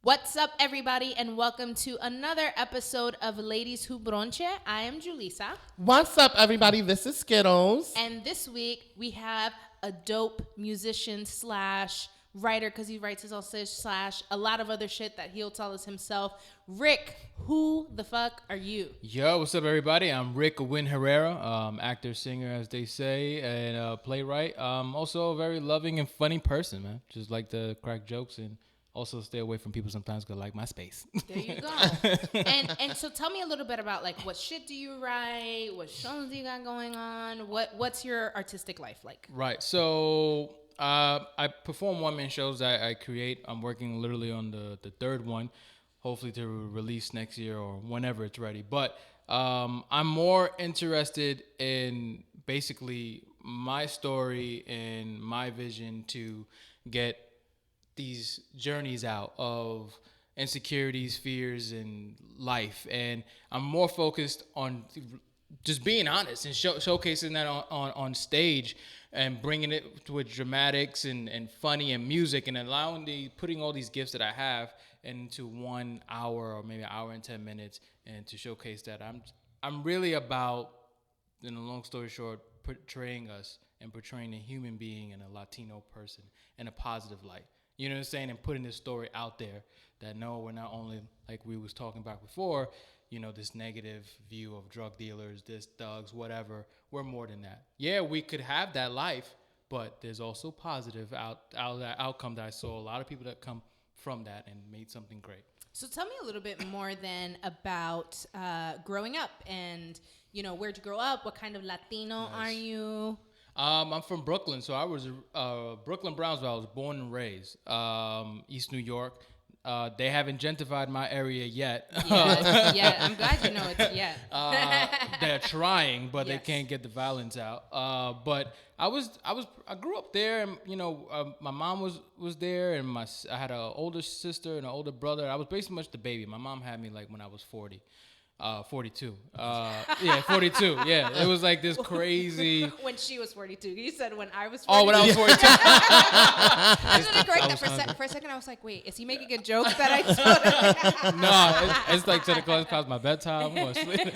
What's up, everybody, and welcome to another episode of Ladies Who Bronche. I am Julissa. What's up, everybody? This is Skittlez. And this week, we have a dope musician slash writer, because he writes his own slash a lot of other shit that he'll tell us himself. Rick, who the fuck are you? Yo, what's up, everybody? I'm Rick Wind Herrera, actor, singer, as they say, and playwright. Also a very loving and funny person, man. Just like to crack jokes and also stay away from people sometimes because I like my space. There you go. and so tell me a little bit about, like, what shit do you write? What shows do you got going on? What's your artistic life like? Right. So I perform one-man shows that I create. I'm working literally on the third one, hopefully to release next year or whenever it's ready. But I'm more interested in basically my story and my vision to get these journeys out of insecurities, fears, and life. And I'm more focused on just being honest and showcasing that on stage and bringing it with dramatics and funny and music and putting all these gifts that I have into 1 hour or maybe an hour and 10 minutes and to showcase that I'm really about, in a long story short, portraying us and portraying a human being and a Latino person in a positive light. You know what I'm saying? And putting this story out there that no, we're not only, like we was talking about before, you know, this negative view of drug dealers, this thugs, whatever. We're more than that. Yeah, we could have that life, but there's also positive outcome that I saw a lot of people that come from that and made something great. So tell me a little bit more then about growing up and, you know, where'd you grow up? What kind of Latino are you? I'm from Brooklyn, so I was Brooklyn, Brownsville. I was born and raised. East New York. They haven't gentrified my area yet. Yeah, I'm glad you know it's yet. They're trying, but Yes. they can't get the violence out. But I grew up there, and you know, my mom was there, and I had an older sister and an older brother. I was basically much the baby. My mom had me like when I was 42. Yeah, 42. Yeah, it was like this crazy. When she was 42. You said when I was 42. Oh, when I was 42. I was gonna correct that for a second. I was like, wait, is he making a joke that I told him? No, it's like 10 o'clock past my bedtime. I'm going to sleep.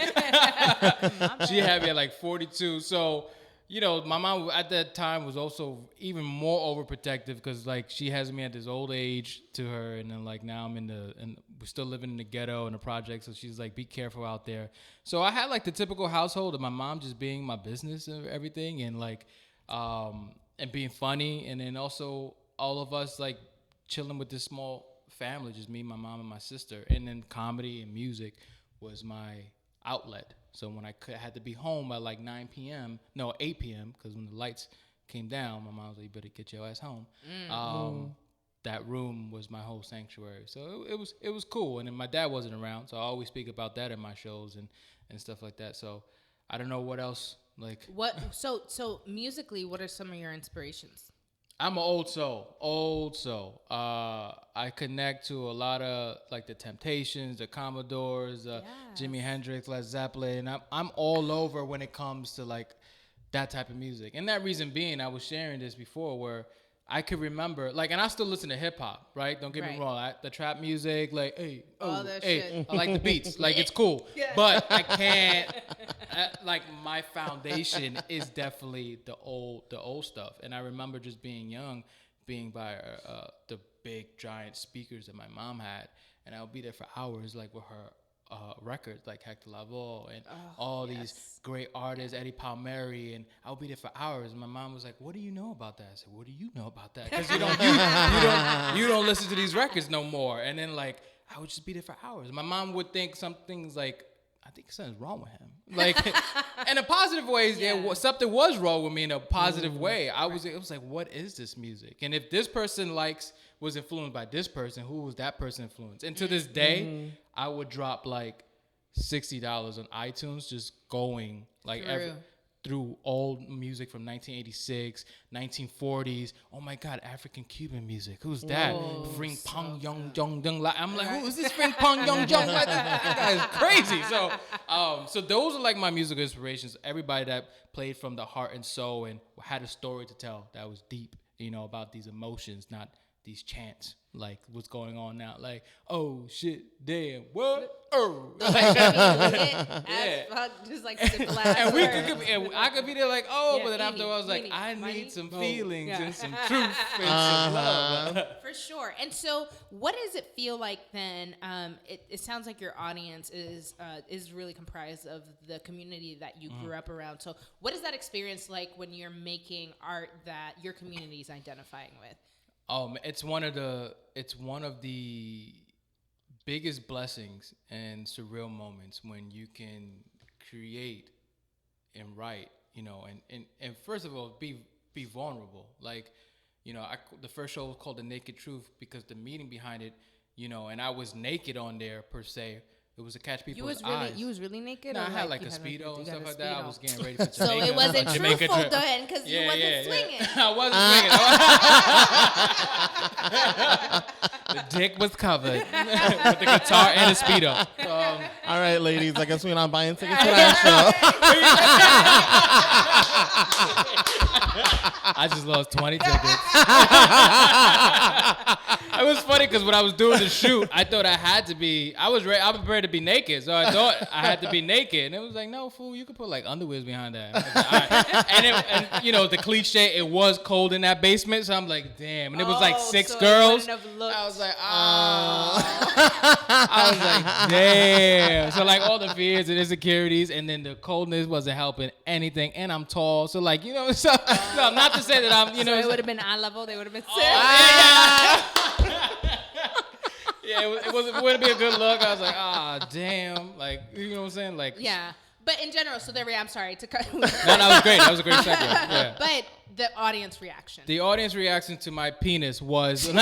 She had me at like 42. So, you know, my mom at that time was also even more overprotective because, like, she has me at this old age to her. And then, like, now I'm and we're still living in the ghetto in the project. So she's like, be careful out there. So I had, like, the typical household of my mom just being my business and everything. And, like, and being funny. And then also all of us, like, chilling with this small family, just me, my mom, and my sister. And then comedy and music was my outlet. So when I had to be home at like 8 p.m., because when the lights came down, my mom was like, you better get your ass home. That room was my whole sanctuary. So it was cool. And then my dad wasn't around, so I always speak about that in my shows and stuff like that. So I don't know what else. Like So musically, what are some of your inspirations? I'm an old soul. I connect to a lot of like the Temptations, the Commodores, Jimi Hendrix, Led Zeppelin. I'm all over when it comes to like that type of music. And that reason being, I was sharing this before where I could remember, like, and I still listen to hip hop, right? Don't get me wrong. The trap music, like, shit. I like the beats, like it's cool. Yeah. But I can't. Like my foundation is definitely the old stuff. And I remember just being young, being by the big giant speakers that my mom had, and I would be there for hours, like with her records like Hector Lavoe and all these great artists, Eddie Palmieri, and I would be there for hours. And my mom was like, "What do you know about that?" I said, "What do you know about that? Because you don't listen to these records no more." And then like I would just be there for hours. My mom would think some things like, I think something's wrong with him. Like, in a positive way, something was wrong with me in a positive way. It was like, what is this music? And if this person was influenced by this person, who was that person influenced? And to this day, I would drop like $60 on iTunes just going like through old music from 1986, 1940s. Oh my God, African Cuban music. Who's that? Fring Pong Young Jung Dung. I'm like, who is this Fring Pong Young Jung? Like, that guy is crazy. So those are like my musical inspirations. Everybody that played from the heart and soul and had a story to tell that was deep, you know, about these emotions, not these chants. like what's going on now. Like, oh shit, damn, what? Oh, yeah, just like simple ass. And I could be there like, oh, but then after I was like, meanie, I money, need some feelings and some truth and Uh-huh. some love. For sure. And so, what does it feel like then? It sounds like your audience is really comprised of the community that you grew up around. So, what is that experience like when you're making art that your community is identifying with? It's one of the biggest blessings and surreal moments when you can create and write, and first of all, be vulnerable. Like, the first show was called The Naked Truth because the meaning behind it, and I was naked on there per se. It was to catch people's eyes. You was really naked? No, or I had like a you Speedo and stuff like that. Speedo? I was getting ready for Jamaica. So it wasn't Jamaica truthful trip. then because you wasn't swinging. I wasn't swinging. The dick was covered with the guitar and a Speedo. All right, ladies. I guess we're not buying tickets to that show. I just lost 20 tickets. It was funny because when I was doing the shoot, I thought I had to be. I was prepared to be naked, so I thought I had to be naked. And it was like, no, fool, you could put like underwears behind that. I was like, all right. And the cliche, it was cold in that basement, so I'm like, damn. And it was like 6 girls. I was like, I was like, damn. So like all the fears and insecurities, and then the coldness wasn't helping anything. And I'm tall, so like so no, not to say that I'm So it would have been eye level. They would have been sick. Yeah, it wouldn't be a good look. I was like, damn. Like, you know what I'm saying? Like, yeah. But in general, so there we are. I'm sorry to cut. No, that was great. That was a great segue. Yeah. But the audience reaction. The audience reaction to my penis was the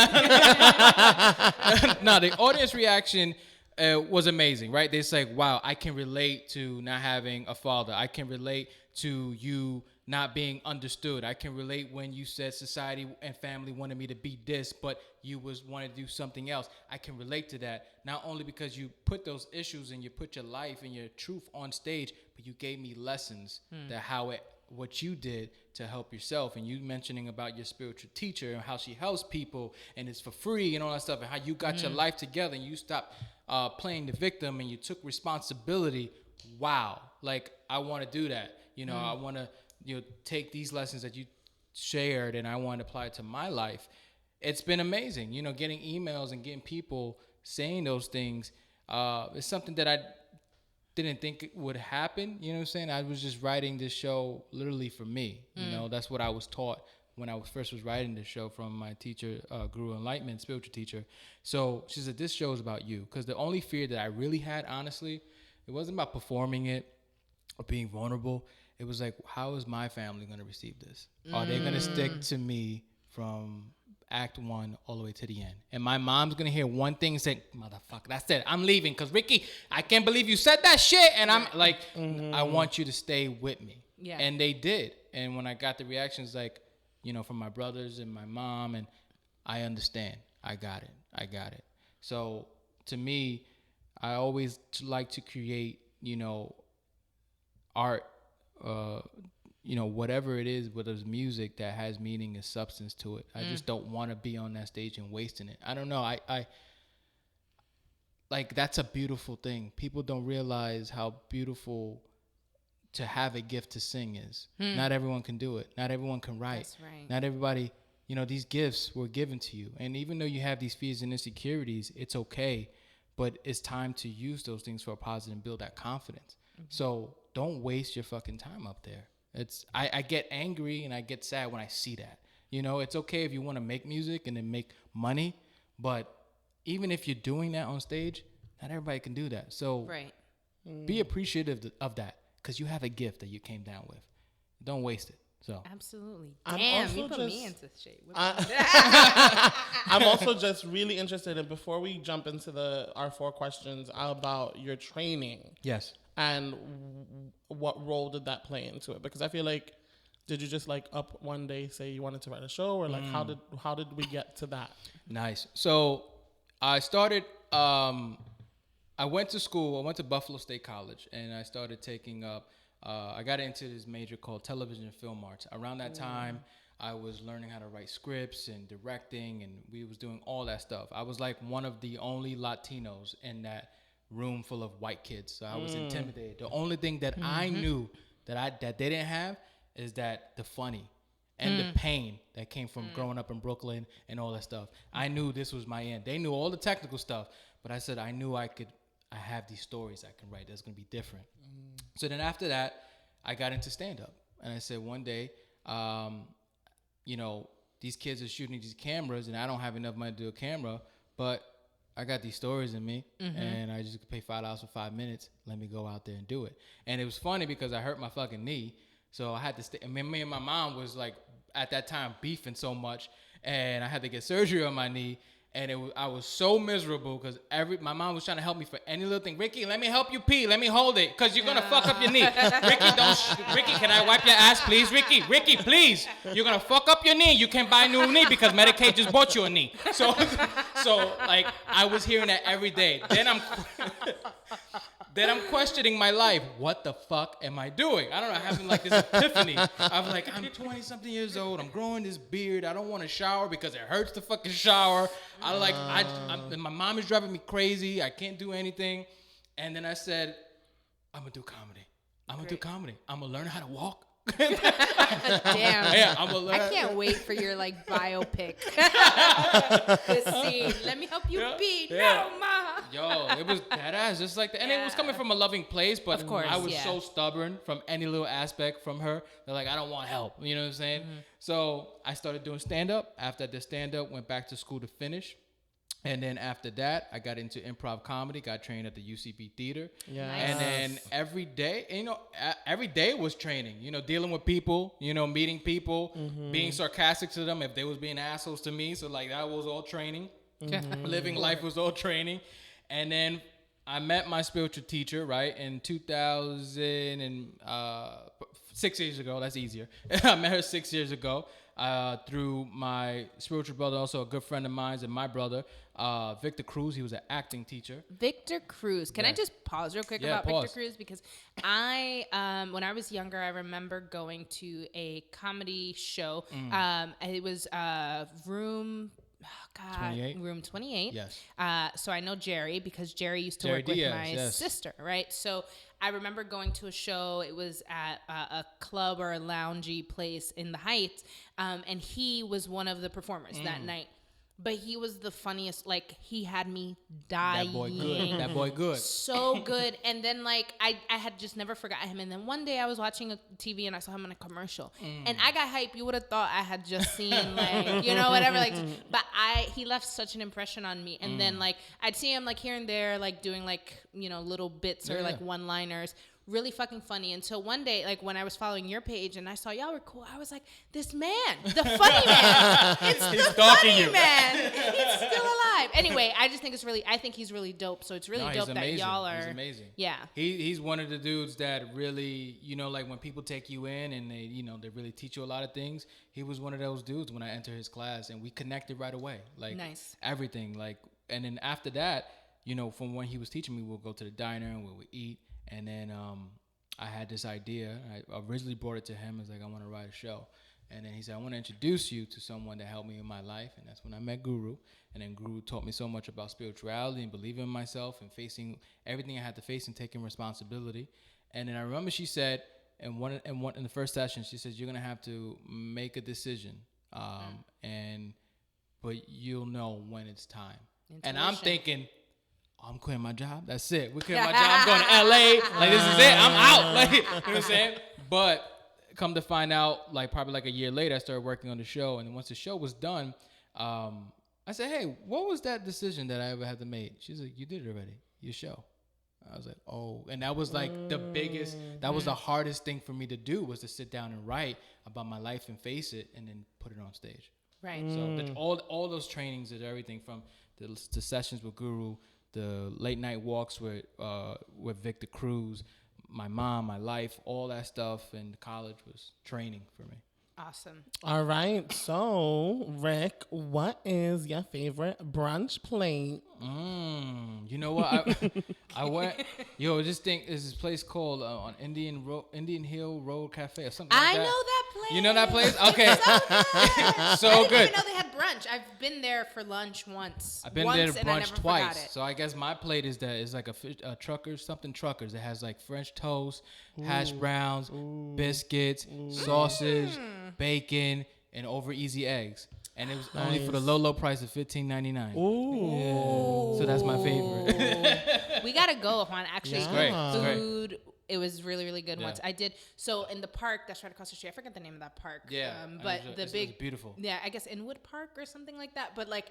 audience reaction was amazing, right? They're like, wow, I can relate to not having a father. I can relate to you not being understood. I can relate when you said society and family wanted me to be this, but you wanted to do something else. I can relate to that, not only because you put those issues and you put your life and your truth on stage, but you gave me lessons that what you did to help yourself. And you mentioning about your spiritual teacher and how she helps people and it's for free and all that stuff, and how you got your life together and you stopped playing the victim and you took responsibility. Wow. Like, I want to do that. I want to take these lessons that you shared and I want to apply it to my life. It's been amazing, getting emails and getting people saying those things. It's something that I didn't think would happen. You know what I'm saying? I was just writing this show literally for me. That's what I was taught when I first was writing this show from my teacher, Guru Enlightenment, spiritual teacher. So she said, this show is about you. Because the only fear that I really had, honestly, it wasn't about performing it or being vulnerable. It was like, how is my family going to receive this? Are they going to stick to me from act 1 all the way to the end? And my mom's going to hear one thing and say, motherfucker, that's it. I'm leaving because, Ricky, I can't believe you said that shit. And I'm like, I want you to stay with me. Yeah. And they did. And when I got the reactions, like, from my brothers and my mom, and I understand. I got it. So to me, I always like to create, art, whatever it is, whether it's music that has meaning and substance to it. I just don't want to be on that stage and wasting it. I don't know. I like, that's a beautiful thing. People don't realize how beautiful to have a gift to sing is. Not everyone can do it. Not everyone can write. That's right. Not everybody, these gifts were given to you. And even though you have these fears and insecurities, it's okay. But it's time to use those things for a positive and build that confidence. So don't waste your fucking time up there. I get angry and I get sad when I see that. It's okay if you want to make music and then make money, but even if you're doing that on stage, not everybody can do that. So be appreciative of that, because you have a gift that you came down with. Don't waste it. So absolutely. I'm Damn, also you put just- me into shape. I'm also just really interested in, before we jump into our 4 questions, about your training. yes. And what role did that play into it? Because I feel like, did you just like up one day say you wanted to write a show, or like how did we get to that? Nice. So I started, I went to school. I went to Buffalo State College, and I started taking up, I got into this major called television and film arts. Around that time, I was learning how to write scripts and directing, and we was doing all that stuff. I was like one of the only Latinos in that room full of white kids. So I was intimidated. The only thing that I knew that they didn't have is that the funny and the pain that came from growing up in Brooklyn and all that stuff. I knew this was my end. They knew all the technical stuff, but I said I knew I have these stories I can write that's going to be different. So then after that, I got into stand-up. And I said one day, you know, these kids are shooting these cameras and I don't have enough money to do a camera, but I got these stories in me and I just could pay $5 for 5 minutes. Let me go out there and do it. And it was funny because I hurt my fucking knee. So I had to stay. I mean, me and my mom was like, at that time, beefing so much. And I had to get surgery on my knee. And I was so miserable because my mom was trying to help me for any little thing. Ricky, let me help you pee. Let me hold it because you're going to fuck up your knee. Ricky, can I wipe your ass, please? Ricky, please. You're going to fuck up your knee. You can't buy a new knee because Medicaid just bought you a knee. So like, I was hearing that every day. Then I'm questioning my life. What the fuck am I doing? I don't know. I'm having like this epiphany. I'm like, I'm 20-something years old. I'm growing this beard. I don't want to shower because it hurts to fucking shower. My mom is driving me crazy. I can't do anything. And then I said, I'm going to do comedy. I'm going to learn how to walk. Damn. Yeah, I can't wait for your like biopic. This scene. Let me help you pee. No, ma. Yo, it was that ass just like that. And it was coming from a loving place, but of course, I was so stubborn from any little aspect from her. They're like, I don't want help. You know what I'm saying? So I started doing stand-up. After I did stand-up, went back to school to finish. And then after that, I got into improv comedy, got trained at the UCB Theater. Yeah. Nice. And then every day was training, dealing with people, meeting people, being sarcastic to them if they was being assholes to me. So like that was all training. Living life was all training. And then I met my spiritual teacher, right, in 6 years ago. That's easier. I met her 6 years ago. Through my spiritual brother, also a good friend of mine, and my brother, Victor Cruz. He was an acting teacher. Victor Cruz. Can I just pause real quick about Victor Cruz? Because when I was younger, I remember going to a comedy show. It was Room 28. Yes. So I know Jerry because Jerry used to work with my sister, right? So I remember going to a show. It was at a club or a loungy place in the Heights, and he was one of the performers that night. But he was the funniest. Like, he had me dying. That boy good. So good. And then, like, I had just never forgot him. And then one day I was watching a TV and I saw him in a commercial. And I got hyped. You would have thought I had just seen, like, whatever. Like, but he left such an impression on me. And then, like, I'd see him, like, here and there, like, doing, like, little bits or, like, one-liners. Really fucking funny. And so one day, like when I was following your page and I saw y'all were cool, I was like, this man, the funny man. It's the funny man. He's still alive. Anyway, I just think I think he's really dope. So it's really dope that y'all are. He's amazing. Yeah. He's one of the dudes that really, like when people take you in and they, they really teach you a lot of things. He was one of those dudes when I entered his class and we connected right away. Like nice. Everything. Like, and then after that, from when he was teaching me, we'll go to the diner and we'll eat. And then I had this idea. I originally brought it to him. I was like, I want to write a show. And then he said, I want to introduce you to someone that helped me in my life. And that's when I met Guru. And then Guru taught me so much about spirituality and believing in myself and facing everything I had to face and taking responsibility. And then I remember she said, in the first session, she said, you're going to have to make a decision. But you'll know when it's time. Intuition. And I'm thinking, I'm quitting my job. That's it. We're quitting my job. I'm going to LA. Like, this is it. I'm out. Like, you know what I'm saying? But come to find out, like, probably like a year later, I started working on the show. And once the show was done, I said, hey, what was that decision that I ever had to make? She's like, you did it already. Your show. I was like, oh. And that was like that was the hardest thing for me to do, was to sit down and write about my life and face it and then put it on stage. Right. So all those trainings and everything, from the sessions with Guru, the late night walks with Victor Cruz, my mom, my life, all that stuff in college was training for me. Awesome. All right. So, Rick, what is your favorite brunch plate? You know what? I went. Just think, there's this place called on Indian Hill Road Cafe or something like that. I know that place. You know that place? Okay. So I didn't good. even know they had brunch. I've been there for lunch once. I've been there to brunch twice. So I guess my plate is like a truckers, something truckers. It has like French toast, hash browns, biscuits, sausage, bacon, and over easy eggs. And it was only for the low price of $15.99. Ooh. Yeah. So that's my favorite. We gotta go upon actually Yeah. food. It was really, really good once. I did. So in the park that's right across the street, I forget the name of that park. Yeah. But the big, it's beautiful. Yeah, I guess Inwood Park or something like that. But like,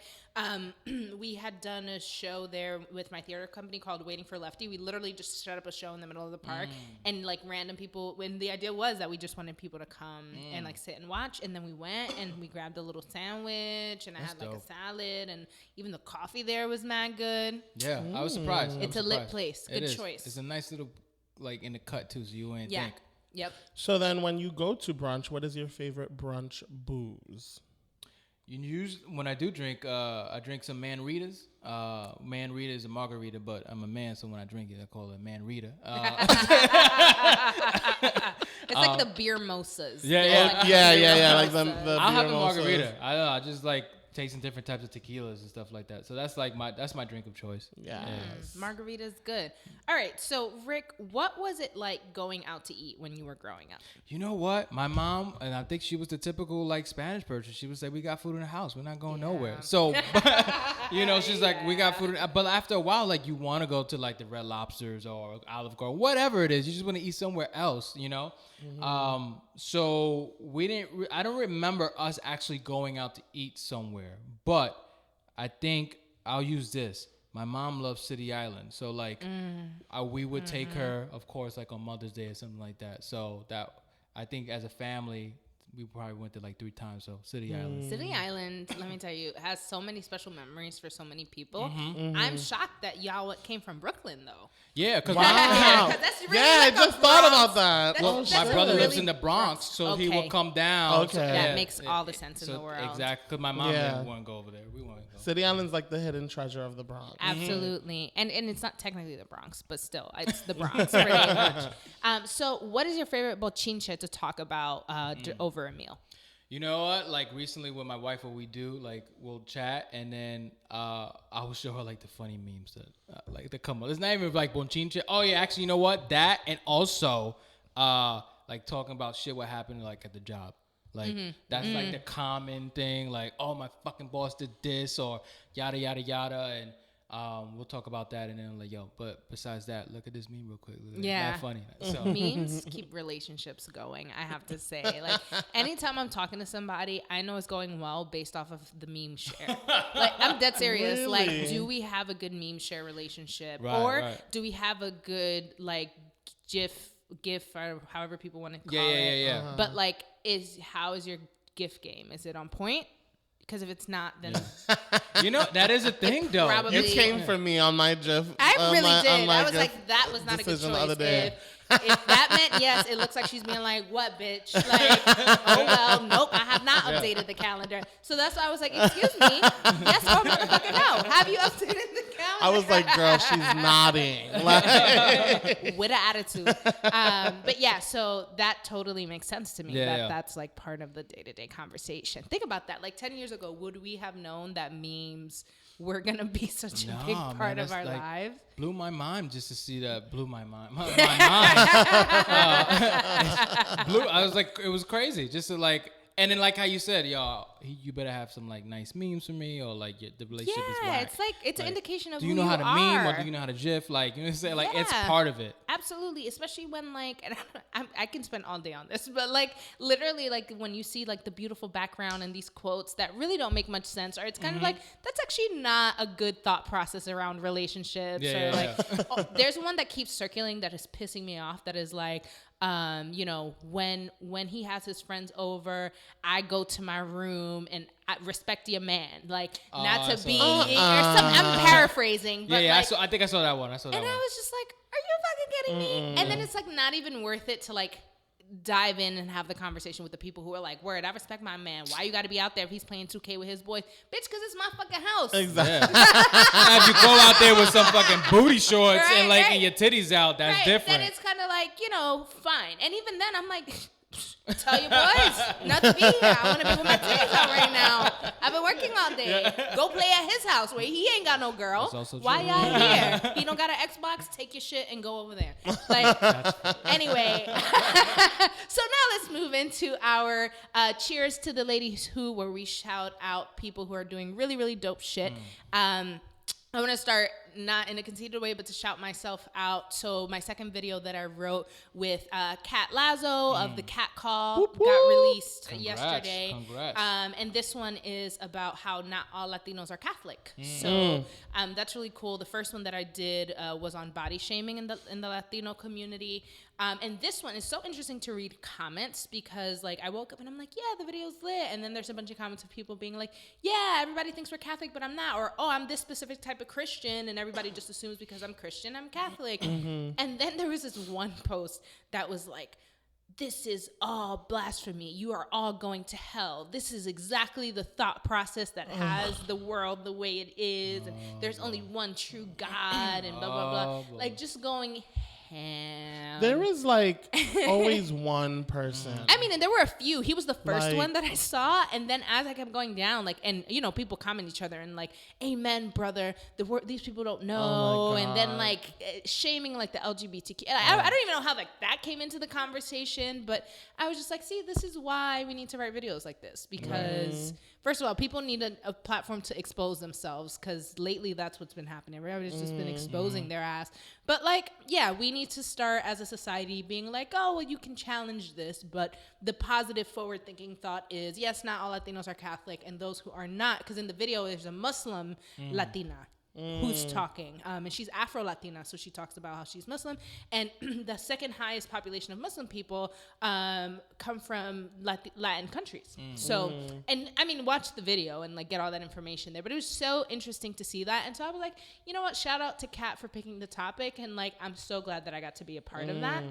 we had done a show there with my theater company called Waiting for Lefty. We literally just set up a show in the middle of the park and like random people. When the idea was that we just wanted people to come and like sit and watch. And then we went and we grabbed a little sandwich and I had like a salad and even the coffee there was mad good. Yeah, I was surprised. It's a lit place. Good choice. It's a nice little, like in the cut too, so you wouldn't think. Yep. So then when you go to brunch, what is your favorite brunch booze? When I do drink, I drink some Man-Ritas. Man-Rita is a margarita, but I'm a man, so when I drink it, I call it Man-Rita. It's like the beer mosas. Yeah. Like the I'll have a mimosas. margarita. I don't know. I just like tasting different types of tequilas and stuff like that. So that's like my drink of choice. Yes. Margarita's good. All right. So Rick, what was it like going out to eat when you were growing up? You know what? My mom, and I think she was the typical like Spanish person. She would say, "We got food in the house. We're not going nowhere." So, she's like, "We got food." But after a while, like you want to go to like the Red Lobsters or Olive Garden, whatever it is. You just want to eat somewhere else, So we didn't. I don't remember us actually going out to eat somewhere, but I think I'll use this. My mom loves City Island, so like we would take her, of course, like on Mother's Day or something like that. So that I think as a family, we probably went there like 3 times. So City Island. City Island, let me tell you, has so many special memories for so many people. I'm shocked that y'all came from Brooklyn though. Yeah, because that's really I like just a thought Bronx. about that. That's my brother lives really in the Bronx, so he will come down. Okay. That makes all the sense in the world. Exactly, because my mom didn't want to go over there. We want to go. City Island's like the hidden treasure of the Bronx. Absolutely. And it's not technically the Bronx, but still, it's the Bronx pretty much. So what is your favorite bochinche to talk about over a meal? You know what? Like recently with my wife, what we do, like we'll chat and then I will show her like the funny memes that come up. It's not even like bonchinche. Oh yeah, actually, you know what? That and also like talking about shit what happened like at the job. Like that's like the common thing. Like, oh, my fucking boss did this or yada yada yada, and we'll talk about that. And then I'm like, yo, but besides that, look at this meme real quick. Not funny. So memes keep relationships going, I have to say. Like anytime I'm talking to somebody, I know it's going well based off of the meme share. Like I'm dead serious. Really? Like, do we have a good meme share relationship, or do we have a good like GIF or however people want to call it? Yeah. But like, how is your GIF game? Is it on point? Because if it's not, then that is a thing though. It came from me on my GIF. I really did. I was GIF like, that was not a good decision the other day. choice. If that meant yes, it looks like she's being like, what, bitch? Like, oh, well, nope, I have not updated the calendar. So that's why I was like, excuse me, yes or motherfucking no. Have you updated the calendar? I was like, girl, she's nodding. Like, with an attitude. But yeah, so that totally makes sense to me. That's like part of the day-to-day conversation. Think about that. Like 10 years ago, would we have known that memes were going to be such a big part of our lives? Blew my mind just to see that. Blew my mind. I was like, it was crazy. Just to like, and then like how you said, you better have some like nice memes for me, or like the relationship is whack. It's like it's an indication of do who you know how to meme, or do you know how to GIF? Like, you know what I'm saying? Like it's part of it. Absolutely, especially when like, and I can spend all day on this, but like literally like when you see like the beautiful background and these quotes that really don't make much sense, or it's kind of like that's actually not a good thought process around relationships. There's one that keeps circulating that is pissing me off. That is like, when he has his friends over, I go to my room and I respect your man, like not to be or something. I'm paraphrasing, but I think I saw that one. I was just like, are you fucking kidding me? And then it's like not even worth it to like dive in and have the conversation with the people who are like, word, I respect my man. Why you got to be out there if he's playing 2K with his boys? Bitch, because it's my fucking house. Exactly. If you go out there with some fucking booty shorts and your titties out, that's different. Then it's kind of like, fine. And even then, I'm like, Tell your boys not to be here. I want to be with my titties out right now. I've been working all day. Go play at his house where he ain't got no girl. Why y'all here? He don't got an Xbox. Take your shit and go over there. Like, anyway. So now let's move into our cheers to the ladies who, where we shout out people who are doing really, really dope shit. I want to start not in a conceited way, but to shout myself out. So my second video that I wrote with Kat Lazo of the Cat Call got released yesterday. Congrats. And this one is about how not all Latinos are Catholic. So that's really cool. The first one that I did was on body shaming in the Latino community. And this one is so interesting to read comments because, like, I woke up and I'm like, yeah, the video's lit. And then there's a bunch of comments of people being like, yeah, everybody thinks we're Catholic, but I'm not. Or, oh, I'm this specific type of Christian, and everybody just assumes because I'm Christian, I'm Catholic. And then there was this one post that was like, this is all blasphemy. You are all going to hell. This is exactly the thought process that has the world the way it is. And there's only one true God and blah, blah, blah. Like, just going ham. There is like always one person. I mean, and there were a few. He was the first Like- one that I saw, and then as I kept going down, like, and you know, people comment each other and like, "Amen, brother." These people don't know, Oh my and then God. like shaming like the LGBTQ. I don't even know how like that came into the conversation, but I was just like, see, this is why we need to write videos like this because. First of all, people need a platform to expose themselves because lately that's what's been happening. Everybody's just been exposing their ass. But like, yeah, we need to start as a society being like, oh, well, you can challenge this. But the positive forward-thinking thought is, yes, not all Latinos are Catholic. And those who are not, because in the video, there's a Muslim Latina who's talking. And she's Afro-Latina, so she talks about how she's Muslim. And the second highest population of Muslim people come from Latin countries. So, and I mean, watch the video and like get all that information there. But it was so interesting to see that. And so I was like, you know what? Shout out to Kat for picking the topic. And like, I'm so glad that I got to be a part of that.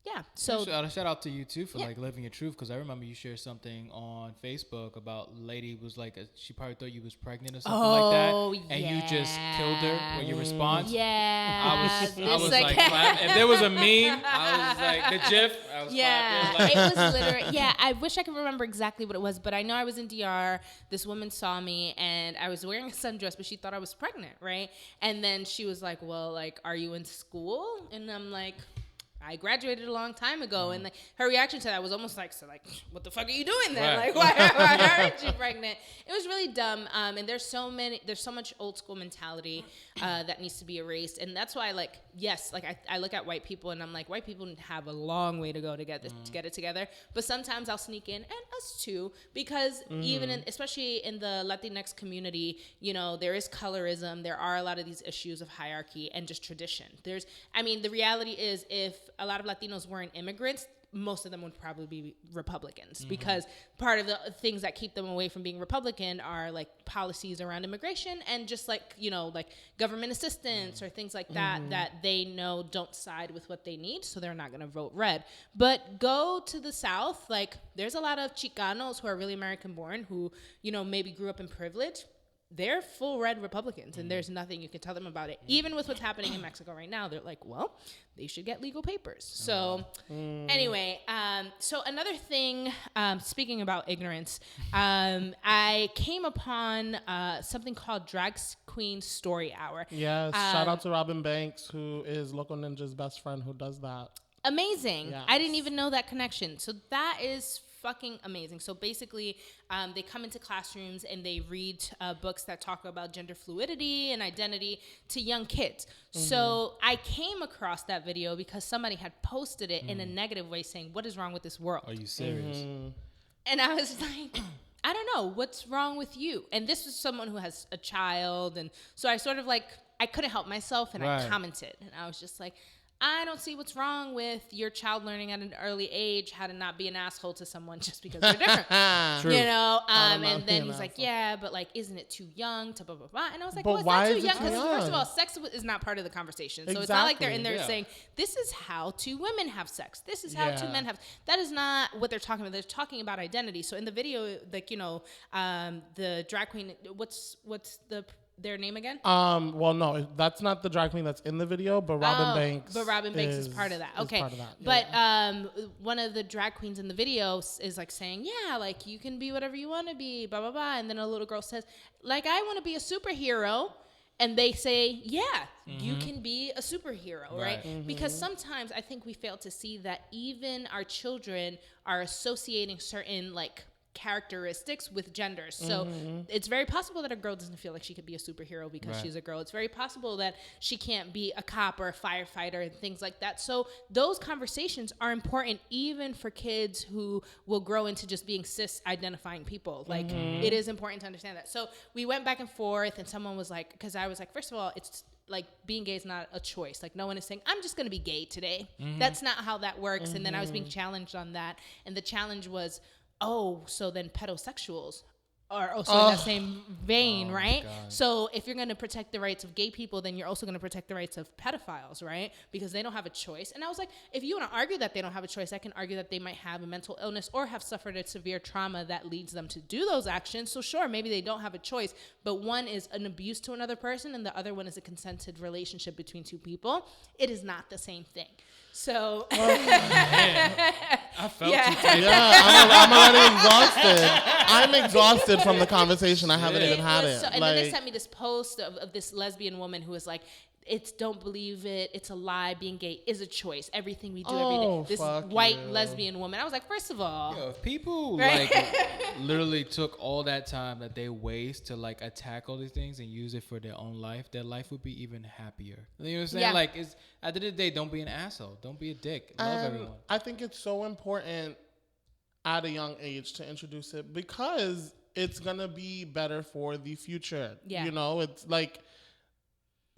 Yeah. So shout out to you too for like living your truth, because I remember you shared something on Facebook about lady was like she probably thought you was pregnant or something like that, and you just killed her with your response. Yeah. I was like clapping. If there was a meme, I was like the GIF. I was clapping. It was literally. Yeah, I wish I could remember exactly what it was, but I know I was in DR. This woman saw me, and I was wearing a sundress, but she thought I was pregnant, right? And then she was like, "Well, like, are you in school?" And I'm like, I graduated a long time ago, and like her reaction to that was almost like, so like, what the fuck are you doing then? Right. Like, why aren't you pregnant? It was really dumb, and there's so much old school mentality that needs to be erased, and that's why, like, yes, like I look at white people and I'm like, white people have a long way to go to get it together, but sometimes I'll sneak in, and us too, because even especially in the Latinx community, you know, there is colorism, there are a lot of these issues of hierarchy and just tradition. The reality is, if a lot of Latinos weren't immigrants, most of them would probably be Republicans, because part of the things that keep them away from being Republican are like policies around immigration and just like, you know, like government assistance or things like that they know don't side with what they need, so they're not going to vote red. But go to the South, like there's a lot of Chicanos who are really American born who, you know, maybe grew up in privilege. They're full red Republicans, and there's nothing you can tell them about it. Even with what's happening in Mexico right now, they're like, well, they should get legal papers. So anyway, so another thing, speaking about ignorance, I came upon something called Drag Queen Story Hour. Yes, shout out to Robin Banks, who is Loco Ninja's best friend, who does that. Amazing. Yes. I didn't even know that connection. So that is fucking amazing. So basically, they come into classrooms and they read books that talk about gender fluidity and identity to young kids. So I came across that video because somebody had posted it in a negative way, saying, "What is wrong with this world?" Are you serious? And I was like, I don't know, what's wrong with you? And this was someone who has a child, and so I sort of like, I couldn't help myself, and I commented, and I was just like, I don't see what's wrong with your child learning at an early age how to not be an asshole to someone just because they're different. True. You know, and then he's like, yeah, but like, isn't it too young to blah, blah, blah. And I was like, But well, it's why not too is it young too because, first of young? all, sex is not part of the conversation. So it's not like they're in there Exactly. saying, this is how two women have sex. This is how two Yeah. men have. That is not what they're talking about. They're talking about identity. So in the video, like, you know, the drag queen, what's the their name again? Well, no, that's not the drag queen that's in the video, but Robin Banks. But Robin Banks is part of that. Okay. Part of that. But one of the drag queens in the video is like saying, yeah, like you can be whatever you want to be, blah, blah, blah. And then a little girl says, like, I want to be a superhero. And they say, yeah, you can be a superhero, right? Because sometimes I think we fail to see that even our children are associating certain, like, characteristics with genders. So it's very possible that a girl doesn't feel like she could be a superhero because she's a girl. It's very possible that she can't be a cop or a firefighter and things like that. So those conversations are important even for kids who will grow into just being cis identifying people. Like it is important to understand that. So we went back and forth and someone was like, because I was like, first of all, it's like being gay is not a choice. Like no one is saying, I'm just going to be gay today. That's not how that works. And then I was being challenged on that. And the challenge was, oh, so then pedosexuals are also in that same vein, right? So if you're going to protect the rights of gay people, then you're also going to protect the rights of pedophiles, right? Because they don't have a choice. And I was like, if you want to argue that they don't have a choice, I can argue that they might have a mental illness or have suffered a severe trauma that leads them to do those actions. So sure, maybe they don't have a choice, but one is an abuse to another person and the other one is a consented relationship between two people. It is not the same thing. So I felt you. Yeah, I'm already exhausted. I'm exhausted from the conversation. I haven't even had it. So, and then they sent me this post of this lesbian woman who was like, don't believe it. It's a lie. Being gay is a choice. Everything we do every day. This white lesbian woman. I was like, first of all, if people like literally took all that time that they waste to like attack all these things and use it for their own life, their life would be even happier. You know what I'm saying? Yeah. Like, it's at the end of the day, don't be an asshole. Don't be a dick. Love everyone. I think it's so important at a young age to introduce it because it's gonna be better for the future. Yeah. You know, it's like,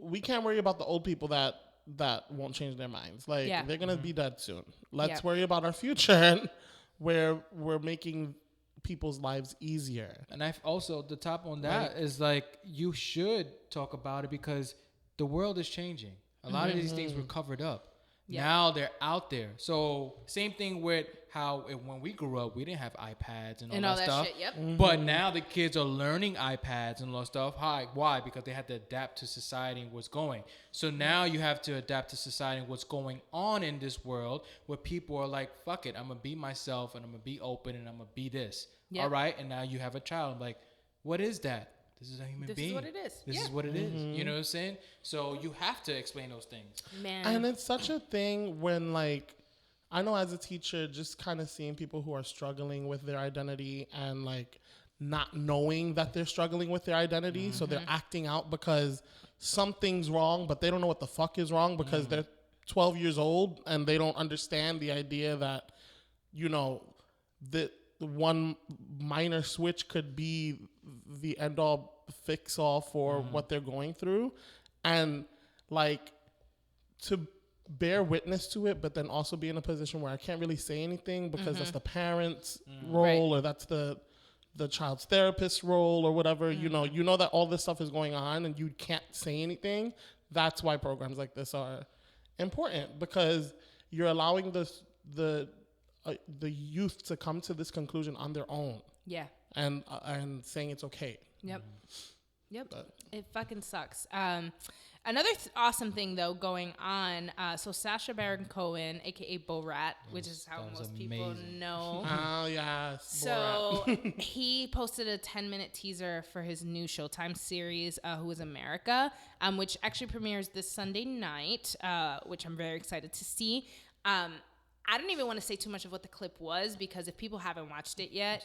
we can't worry about the old people that won't change their minds. Like they're gonna be dead soon. Let's worry about our future where we're making people's lives easier. And I've also, the top on that is like, you should talk about it because the world is changing. A lot of these things were covered up. Yeah. Now they're out there. So same thing with how when we grew up, we didn't have iPads and all that stuff. Shit, yep. But now the kids are learning iPads and all that stuff. Why? Because they had to adapt to society and what's going. So now you have to adapt to society and what's going on in this world where people are like, fuck it, I'm going to be myself and I'm going to be open and I'm going to be this. Yep. All right? And now you have a child. I'm like, what is that? This is a human being. This is what it is. This is what it is. You know what I'm saying? So you have to explain those things. Man. And it's such a thing when, like, I know as a teacher, just kind of seeing people who are struggling with their identity and, like, not knowing that they're struggling with their identity. So they're acting out because something's wrong, but they don't know what the fuck is wrong because they're 12 years old and they don't understand the idea that, you know, the one minor switch could be the end all fix all for what they're going through. And like to bear witness to it, but then also be in a position where I can't really say anything because that's the parent's role or that's the child's therapist's role or whatever. You know that all this stuff is going on and you can't say anything. That's why programs like this are important, because you're allowing the youth to come to this conclusion on their own. Yeah. And saying it's okay. Yep. But it fucking sucks. Another awesome thing though going on. So Sacha Baron Cohen, aka Borat, which is how most people know. Oh yes. So he posted a 10-minute teaser for his new Showtime series, Who Is America, which actually premieres this Sunday night, which I'm very excited to see. I don't even want to say too much of what the clip was because if people haven't watched it yet,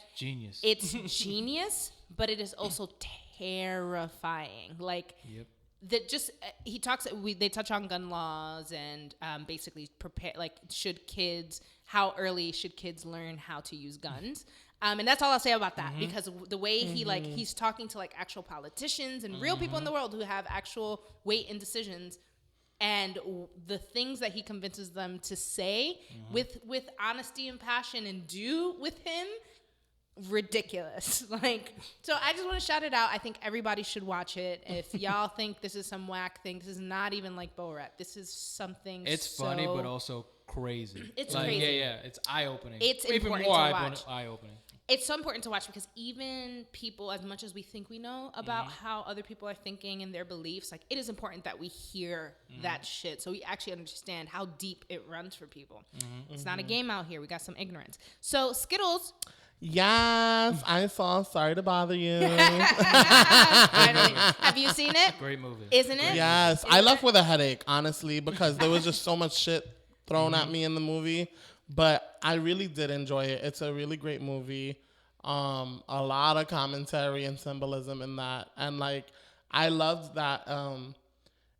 it's genius, but it is also terrifying. Like, that just he talks. They touch on gun laws and basically prepare. Like, how early should kids learn how to use guns? And that's all I'll say about that because the way he's talking to like actual politicians and real people in the world who have actual weight in decisions. And the things that he convinces them to say with honesty and passion and do with him, ridiculous. Like, so I just want to shout it out. I think everybody should watch it. If y'all think this is some whack thing, this is not even like Borat. This is something. It's funny, but also crazy. It's like, crazy. Yeah. It's eye opening. It's even important more to watch. Eye opening. it's so important to watch because even people, as much as we think we know about how other people are thinking and their beliefs, like it is important that we hear that shit so we actually understand how deep it runs for people. It's not a game out here. We got some ignorance. So Skittlez. Yes, I saw Sorry to Bother You. Have you seen it? Great movie. Isn't it? Yes, I left with a headache, honestly, because there was just so much shit thrown at me in the movie. But I really did enjoy it. It's a really great movie. A lot of commentary and symbolism in that. And like, I loved that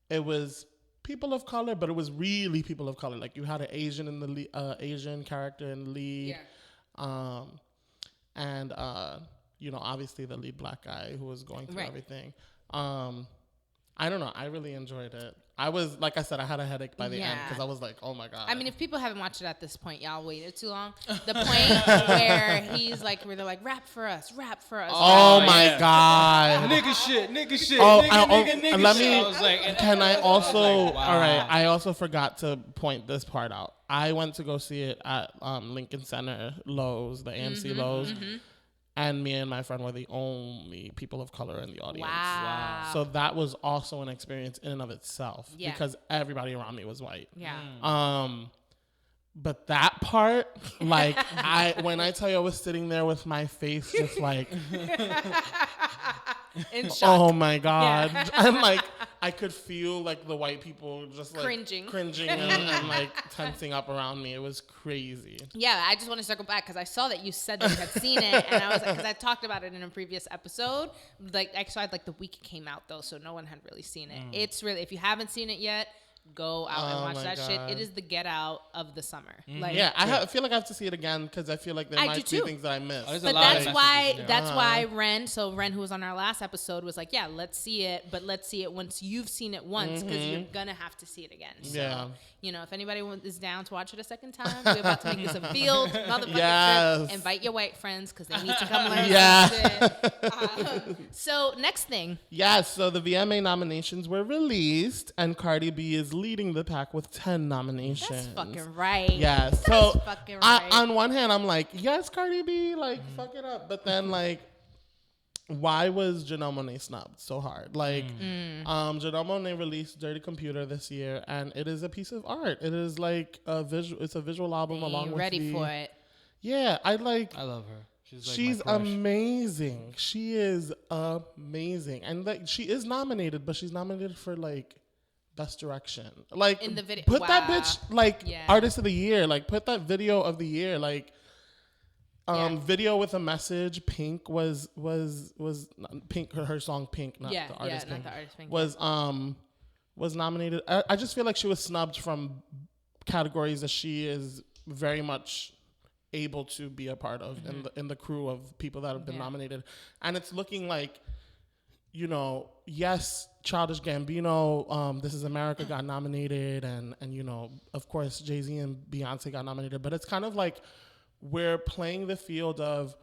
it was people of color, but it was really people of color. Like you had an Asian in the Asian character in the lead. Yeah. And you know, obviously the lead black guy who was going through everything. I don't know. I really enjoyed it. I was, like I said, I had a headache by the end because I was like, oh my God. I mean, if people haven't watched it at this point, y'all waited too long. The point where he's like, where they're like, rap for us. Oh my God. Nigga shit. Oh, nigga let shit. me, I was like, can I also, like, wow. all right, I also forgot to point this part out. I went to go see it at Lincoln Center, Lowe's, the AMC Lowe's. And me and my friend were the only people of color in the audience. Wow. So that was also an experience in and of itself because everybody around me was white. Yeah. But that part, like, when I tell you I was sitting there with my face just like, In shock. oh my God. And like, I could feel like the white people just like Cringing and like tensing up around me. It was crazy. Yeah, I just want to circle back because I saw that you said that you had seen it, and I was like, because I talked about it in a previous episode. Like, I saw it like the week it came out though, so no one had really seen it. It's really, if you haven't seen it yet, go out and watch that shit. It is the Get Out of the summer. Like, yeah, I feel like I have to see it again because I feel like there might be things that I missed. But that's why Ren, who was on our last episode, was like, yeah, let's see it, but let's see it once you've seen it once because you're gonna have to see it again. So, you know, if anybody is down to watch it a second time, we're about to make this a field motherfucking trip. Invite your white friends because they need to come learn shit. So next thing. Yes, so the VMA nominations were released and Cardi B is leading the pack with 10 nominations. That's fucking right. Yes. So on one hand, I'm like, yes, Cardi B, like, fuck it up. But then, like, why was Janelle Monáe snubbed so hard? Like, Janelle Monáe released Dirty Computer this year, and it is a piece of art. It is like it's a visual album along with ready for it. Yeah, I love her. She's amazing. She is amazing. And like she is nominated, but she's nominated for like Best Direction. Like in the video. Put that bitch like Artist of the Year. Like put that Video of the Year. Like Video with a Message. Pink was Pink, her song Pink, not the artist Pink. Not the artist Pink. Was nominated. I just feel like she was snubbed from categories that she is very much able to be a part of in the crew of people that have been nominated. And it's looking like, you know, yes, Childish Gambino, This Is America got nominated, and you know, of course, Jay-Z and Beyonce got nominated, but it's kind of like we're playing the field of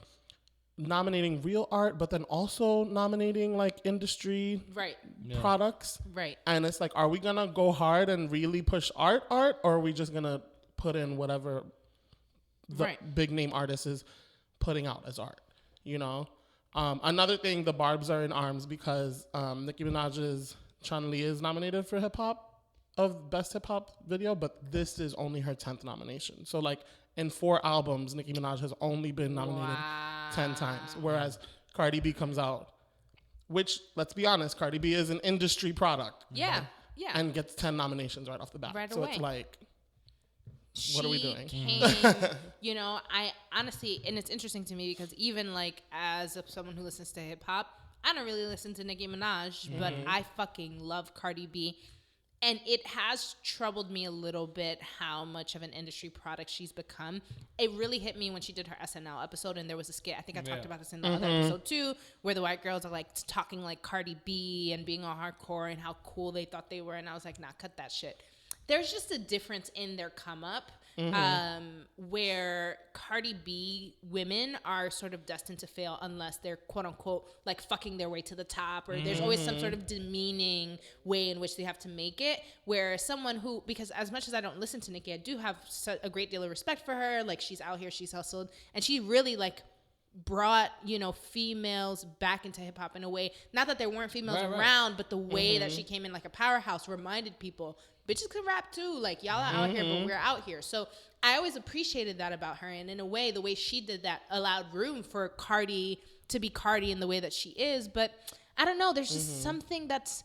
nominating real art, but then also nominating like industry products. Right. And it's like, are we gonna go hard and really push art, or are we just gonna put in whatever the big name artist is putting out as art, you know? Another thing, the Barbs are in arms because Nicki Minaj's Chun-Li is nominated for Best Hip Hop Video, but this is only her 10th nomination. So like in 4 albums, Nicki Minaj has only been nominated 10 times, whereas Cardi B comes out, which, let's be honest, Cardi B is an industry product. Yeah, yeah. And gets 10 nominations right off the bat. So it's like, what are we doing? You know, I honestly, and it's interesting to me because even like as someone who listens to hip hop, I don't really listen to Nicki Minaj, but I fucking love Cardi B. And it has troubled me a little bit how much of an industry product she's become. It really hit me when she did her SNL episode, and there was a skit, I think I talked about this in the other episode too, where the white girls are like talking like Cardi B and being all hardcore and how cool they thought they were. And I was like, nah, cut that shit. There's just a difference in their come up where Cardi B women are sort of destined to fail unless they're quote unquote like fucking their way to the top, or there's always some sort of demeaning way in which they have to make it, where someone who, because as much as I don't listen to Nicki, I do have a great deal of respect for her. Like she's out here, she's hustled, and she really like brought, females back into hip hop in a way. Not that there weren't females around, but the way that she came in like a powerhouse reminded people, bitches can rap too. Like, y'all are out here, but we're out here. So I always appreciated that about her. And in a way, the way she did that allowed room for Cardi to be Cardi in the way that she is. But I don't know. There's just something that's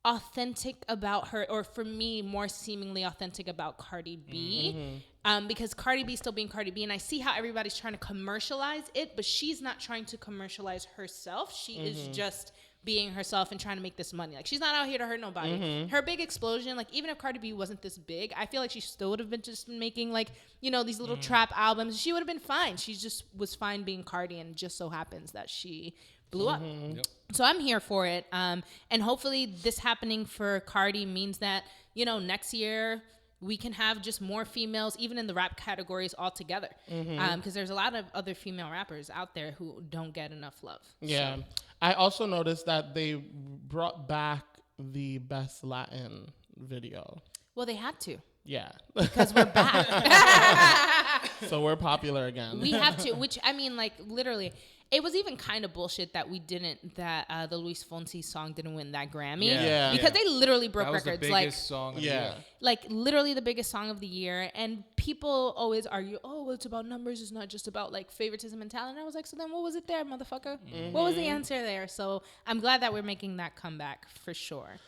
authentic about her, or for me, more seemingly authentic about Cardi B. Because Cardi B still being Cardi B, and I see how everybody's trying to commercialize it, but she's not trying to commercialize herself. She is just being herself and trying to make this money. Like, she's not out here to hurt nobody. Her big explosion, like, even if Cardi B wasn't this big, I feel like she still would have been just making, like, these little trap albums. She would have been fine. She just was fine being Cardi, and it just so happens that she blew up. Yep. So I'm here for it. And hopefully this happening for Cardi means that, next year we can have just more females, even in the rap categories altogether. Because there's a lot of other female rappers out there who don't get enough love. Yeah. So. I also noticed that they brought back the Best Latin video. Well, they had to. Yeah. Because we're back. So we're popular again. We have to, which, I mean, like, literally, it was even kind of bullshit that the Luis Fonsi song didn't win that Grammy. Yeah. Because they literally broke that was records. The biggest song of the year. Like, literally the biggest song of the year. And people always argue, oh, well, it's about numbers. It's not just about, like, favoritism and talent. And I was like, so then what was it there, motherfucker? What was the answer there? So I'm glad that we're making that comeback for sure.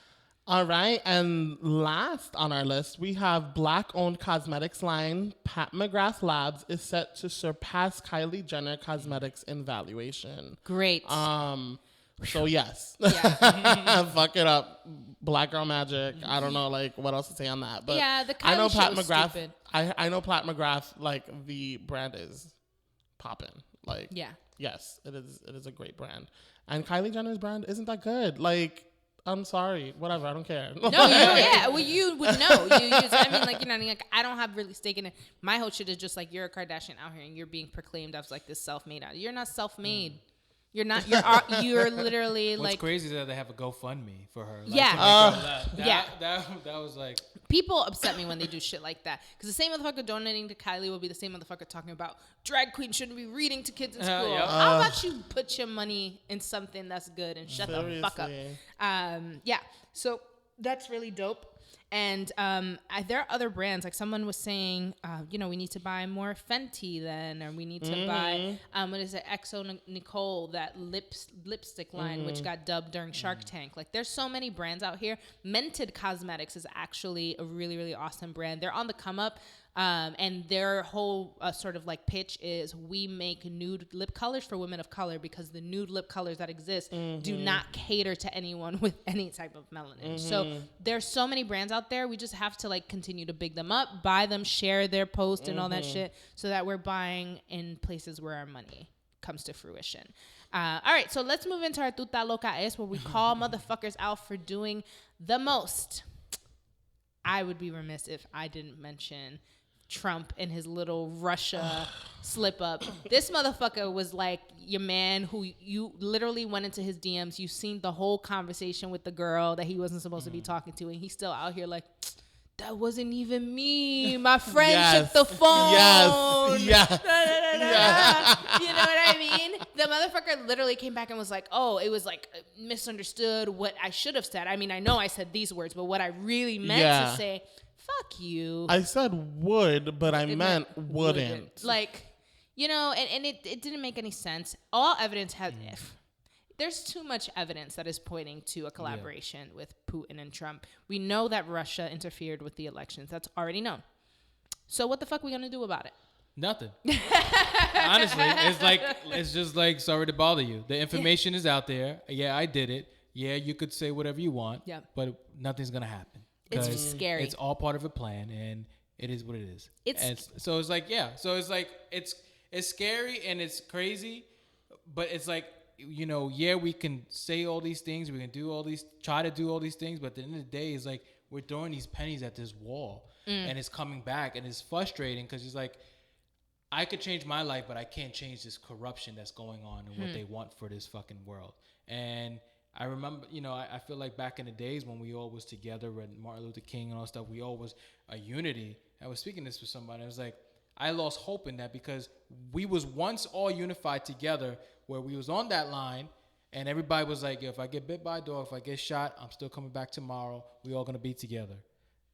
All right, and last on our list, we have Black-owned cosmetics line Pat McGrath Labs is set to surpass Kylie Jenner Cosmetics in valuation. Great. So yes, fuck it up, Black Girl Magic. I don't know, like, what else to say on that, but yeah, the Kylie I know shit Pat was McGrath. Stupid. I know Pat McGrath. Like, the brand is popping. Like, yes, it is a great brand, and Kylie Jenner's brand isn't that good. Like, I'm sorry, whatever, I don't care. No, yeah, well, you would know. I mean, like, like, I don't have really stake in it. My whole shit is just like, you're a Kardashian out here and you're being proclaimed as like this self-made out. You're not self-made. You're not. You're literally What's like. crazy is that they have a GoFundMe for her. Like, that was like. People upset me when they do shit like that, because the same motherfucker donating to Kylie will be the same motherfucker talking about drag queen shouldn't be reading to kids in school. How about you put your money in something that's good and shut the fuck up? So that's really dope. And there are other brands, like someone was saying, we need to buy more Fenty then, or we need to buy, what is it, Exo Nicole, that lipstick line, which got dubbed during Shark Tank. Like, there's so many brands out here. Mented Cosmetics is actually a really, really awesome brand. They're on the come up. And their whole sort of like pitch is, we make nude lip colors for women of color, because the nude lip colors that exist do not cater to anyone with any type of melanin. So there's so many brands out there. We just have to like continue to big them up, buy them, share their post and all that shit, so that we're buying in places where our money comes to fruition. All right, so let's move into our Tuta Loca Es, where we call motherfuckers out for doing the most. I would be remiss if I didn't mention Trump and his little Russia slip up. This motherfucker was like your man who you literally went into his DMs. You seen the whole conversation with the girl that he wasn't supposed to be talking to, and he's still out here like, that wasn't even me. My friend took the phone. Yes. You know what I mean? The motherfucker literally came back and was like, oh, it was like misunderstood what I should have said. I mean, I know I said these words, but what I really meant to say, fuck you. I said would, but I meant wouldn't. Like, and it didn't make any sense. All evidence has... There's too much evidence that is pointing to a collaboration with Putin and Trump. We know that Russia interfered with the elections. That's already known. So what the fuck are we going to do about it? Nothing. Honestly, it's just like, sorry to bother you. The information is out there. Yeah, I did it. Yeah, you could say whatever you want, but nothing's going to happen. It's scary. It's all part of a plan, and it is what it is. So it's like, it's scary and it's crazy, but it's like, we can say all these things, we can try to do all these things, but at the end of the day, it's like we're throwing these pennies at this wall, and it's coming back, and it's frustrating because it's like, I could change my life, but I can't change this corruption that's going on and what they want for this fucking world. And I remember, I feel like back in the days when we all was together with Martin Luther King and all that stuff, we all was a unity. I was speaking this with somebody. I was like, I lost hope in that because we was once all unified together where we was on that line and everybody was like, if I get bit by a dog, if I get shot, I'm still coming back tomorrow. We all going to be together.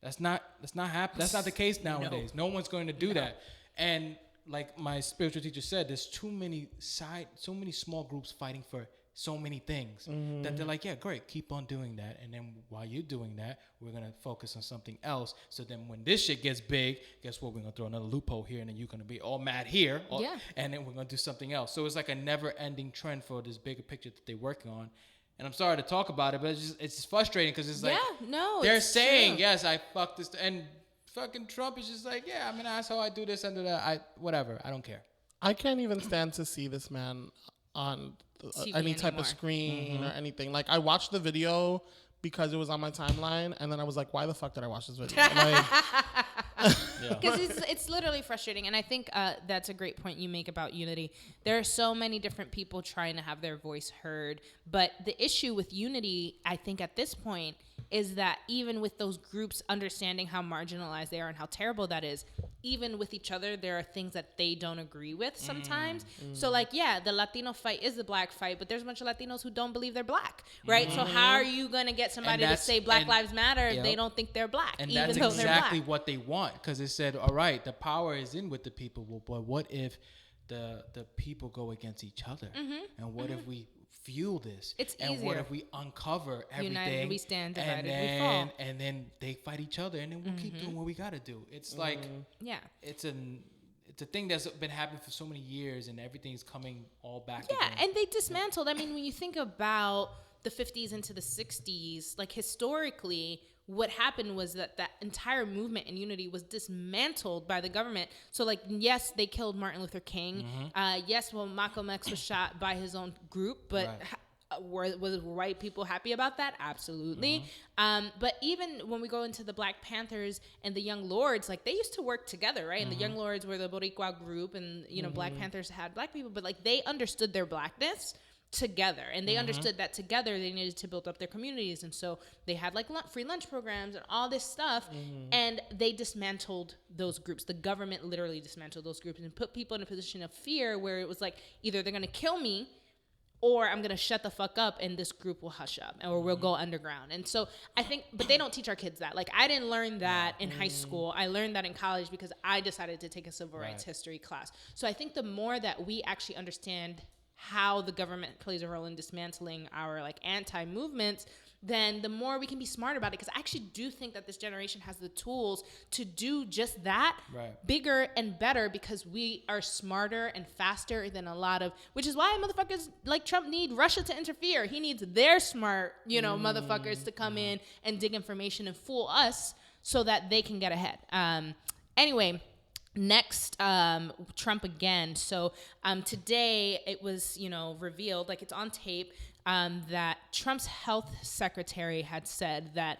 That's not happening. That's not the case nowadays. No one's going to do that. And like my spiritual teacher said, there's so many small groups fighting for so many things that they're like, yeah, great, keep on doing that. And then while you're doing that, we're going to focus on something else. So then when this shit gets big, guess what? We're going to throw another loophole here, and then you're going to be all mad here. And then we're going to do something else. So it's like a never-ending trend for this bigger picture that they're working on. And I'm sorry to talk about it, but it's just frustrating because it's like, they're saying, true. Yes, I fucked this. And fucking Trump is just like, yeah, I'm an asshole. I do this and do that. Whatever. I don't care. I can't even stand to see this man on any type of screen or anything. Like, I watched the video because it was on my timeline, and then I was like, why the fuck did I watch this video? Because it's literally frustrating. And I think that's a great point you make about unity. There are so many different people trying to have their voice heard. But the issue with unity, I think at this point, is that even with those groups understanding how marginalized they are and how terrible that is, even with each other, there are things that they don't agree with sometimes. So like, yeah, the Latino fight is the black fight, but there's a bunch of Latinos who don't believe they're black, right? So how are you going to get somebody to say Black Lives Matter if they don't think they're black? And that's exactly what they want, because it said, all right, the power is in with the people, but what if the people go against each other? And what if we fuel this? It's and easier. what if we uncover everything? United we stand, divided we fall. And then they fight each other, and then we'll keep doing what we got to do. It's like, it's a thing that's been happening for so many years, and everything's coming all back again. And they dismantled. I mean, when you think about the 50s into the 60s, like historically, what happened was that entire movement and unity was dismantled by the government. So, like, yes, they killed Martin Luther King. Yes, Malcolm X was shot by his own group, but was white people happy about that? Absolutely. But even when we go into the Black Panthers and the Young Lords, like, they used to work together, right? And the Young Lords were the Boricua group, and, you know, Black Panthers had black people, but, like, they understood their blackness together, and they understood that together they needed to build up their communities, and so they had like free lunch programs and all this stuff, and they dismantled those groups. The government literally dismantled those groups and put people in a position of fear where it was like, either they're going to kill me or I'm going to shut the fuck up and this group will hush up, or we'll go underground. And so I think, but they don't teach our kids that. Like, I didn't learn that in high school. I learned that in college because I decided to take a civil rights history class. So I think the more that we actually understand how the government plays a role in dismantling our like anti-movements, then the more we can be smart about it. Because I actually do think that this generation has the tools to do just that, bigger and better, because we are smarter and faster than a lot of, which is why motherfuckers like Trump need Russia to interfere. He needs their smart, you know, motherfuckers to come in and dig information and fool us so that they can get ahead. Anyway, next, Trump again. So today it was, you know, revealed, like it's on tape, that Trump's health secretary had said that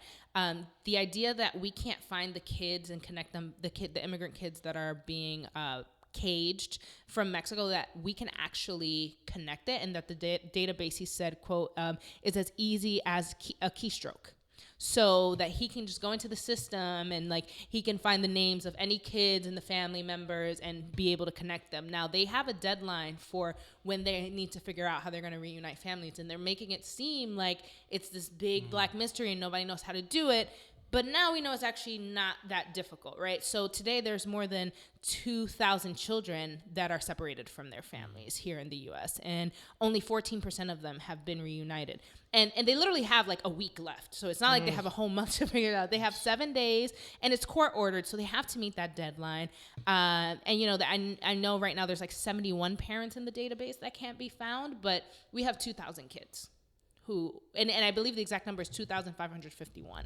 the idea that we can't find the kids and connect them, the immigrant kids that are being caged from Mexico, that we can actually connect it, and that the database, he said, quote, is as easy as a keystroke. So that he can just go into the system and like he can find the names of any kids and the family members and be able to connect them. Now they have a deadline for when they need to figure out how they're going to reunite families, and they're making it seem like it's this big black mystery and nobody knows how to do it. But now we know it's actually not that difficult, right? So today there's more than 2,000 children that are separated from their families here in the U.S., and only 14% of them have been reunited. And they literally have like a week left. So it's not like they have a whole month to figure it out. They have 7 days, and it's court ordered, so they have to meet that deadline. And, you know, I know right now there's like 71 parents in the database that can't be found, but we have 2,000 kids who, and I believe the exact number is 2,551.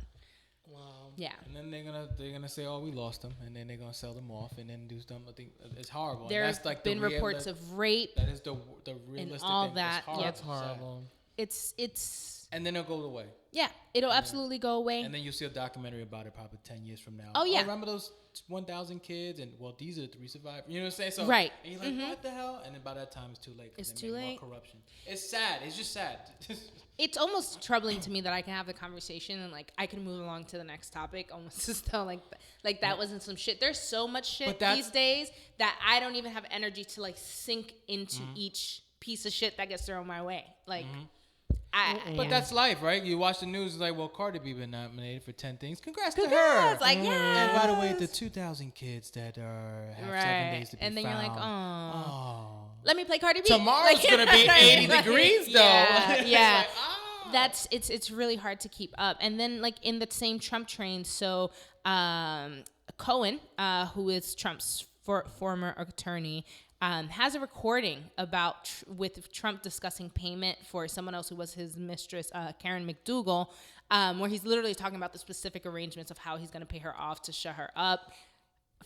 Wow. Yeah. And then they're gonna say, "Oh, we lost them," and then they're gonna sell them off, and then do something. I think it's horrible. There's that's like been reports of rape. That is the realistic and all thing. that. That's horrible. it's. And then it'll go away. Yeah, it'll absolutely go away. And then you'll see a documentary about it probably 10 years from now. Oh, yeah. Remember those 1,000 kids? And, well, these are the 3 survivors. You know what I'm saying? So, right. And you're like, what the hell? And then by that time, it's too late. It's too late. More corruption. It's sad. It's just sad. It's almost troubling to me that I can have the conversation and, like, I can move along to the next topic almost as though, like that wasn't some shit. There's so much shit these days that I don't even have energy to, like, sink into each piece of shit that gets thrown my way. Like... But that's life, right? You watch the news, it's like, well, Cardi B been nominated for 10 things. Congrats to her. Like, yeah. And by the way, the 2,000 kids that have 7 days to be and then found. you're like, oh. Let me play Cardi B. Tomorrow's going to be 80 degrees, though. Yeah. Like, it's really hard to keep up. And then, like, in the same Trump train, so Cohen, who is Trump's former attorney, has a recording about with Trump discussing payment for someone else who was his mistress, Karen McDougal, where he's literally talking about the specific arrangements of how he's going to pay her off to shut her up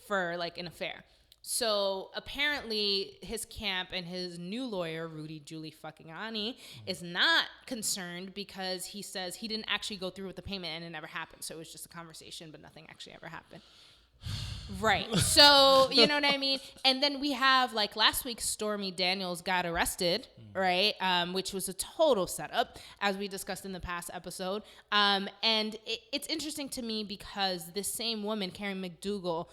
for, like, an affair. So apparently his camp and his new lawyer, Rudy Giuliani, is not concerned because he says he didn't actually go through with the payment and it never happened. So it was just a conversation, but nothing actually ever happened. Right. So, you know what I mean? And then we have, like, last week, Stormy Daniels got arrested, right? Which was a total setup, as we discussed in the past episode. And it's interesting to me because this same woman, Karen McDougal,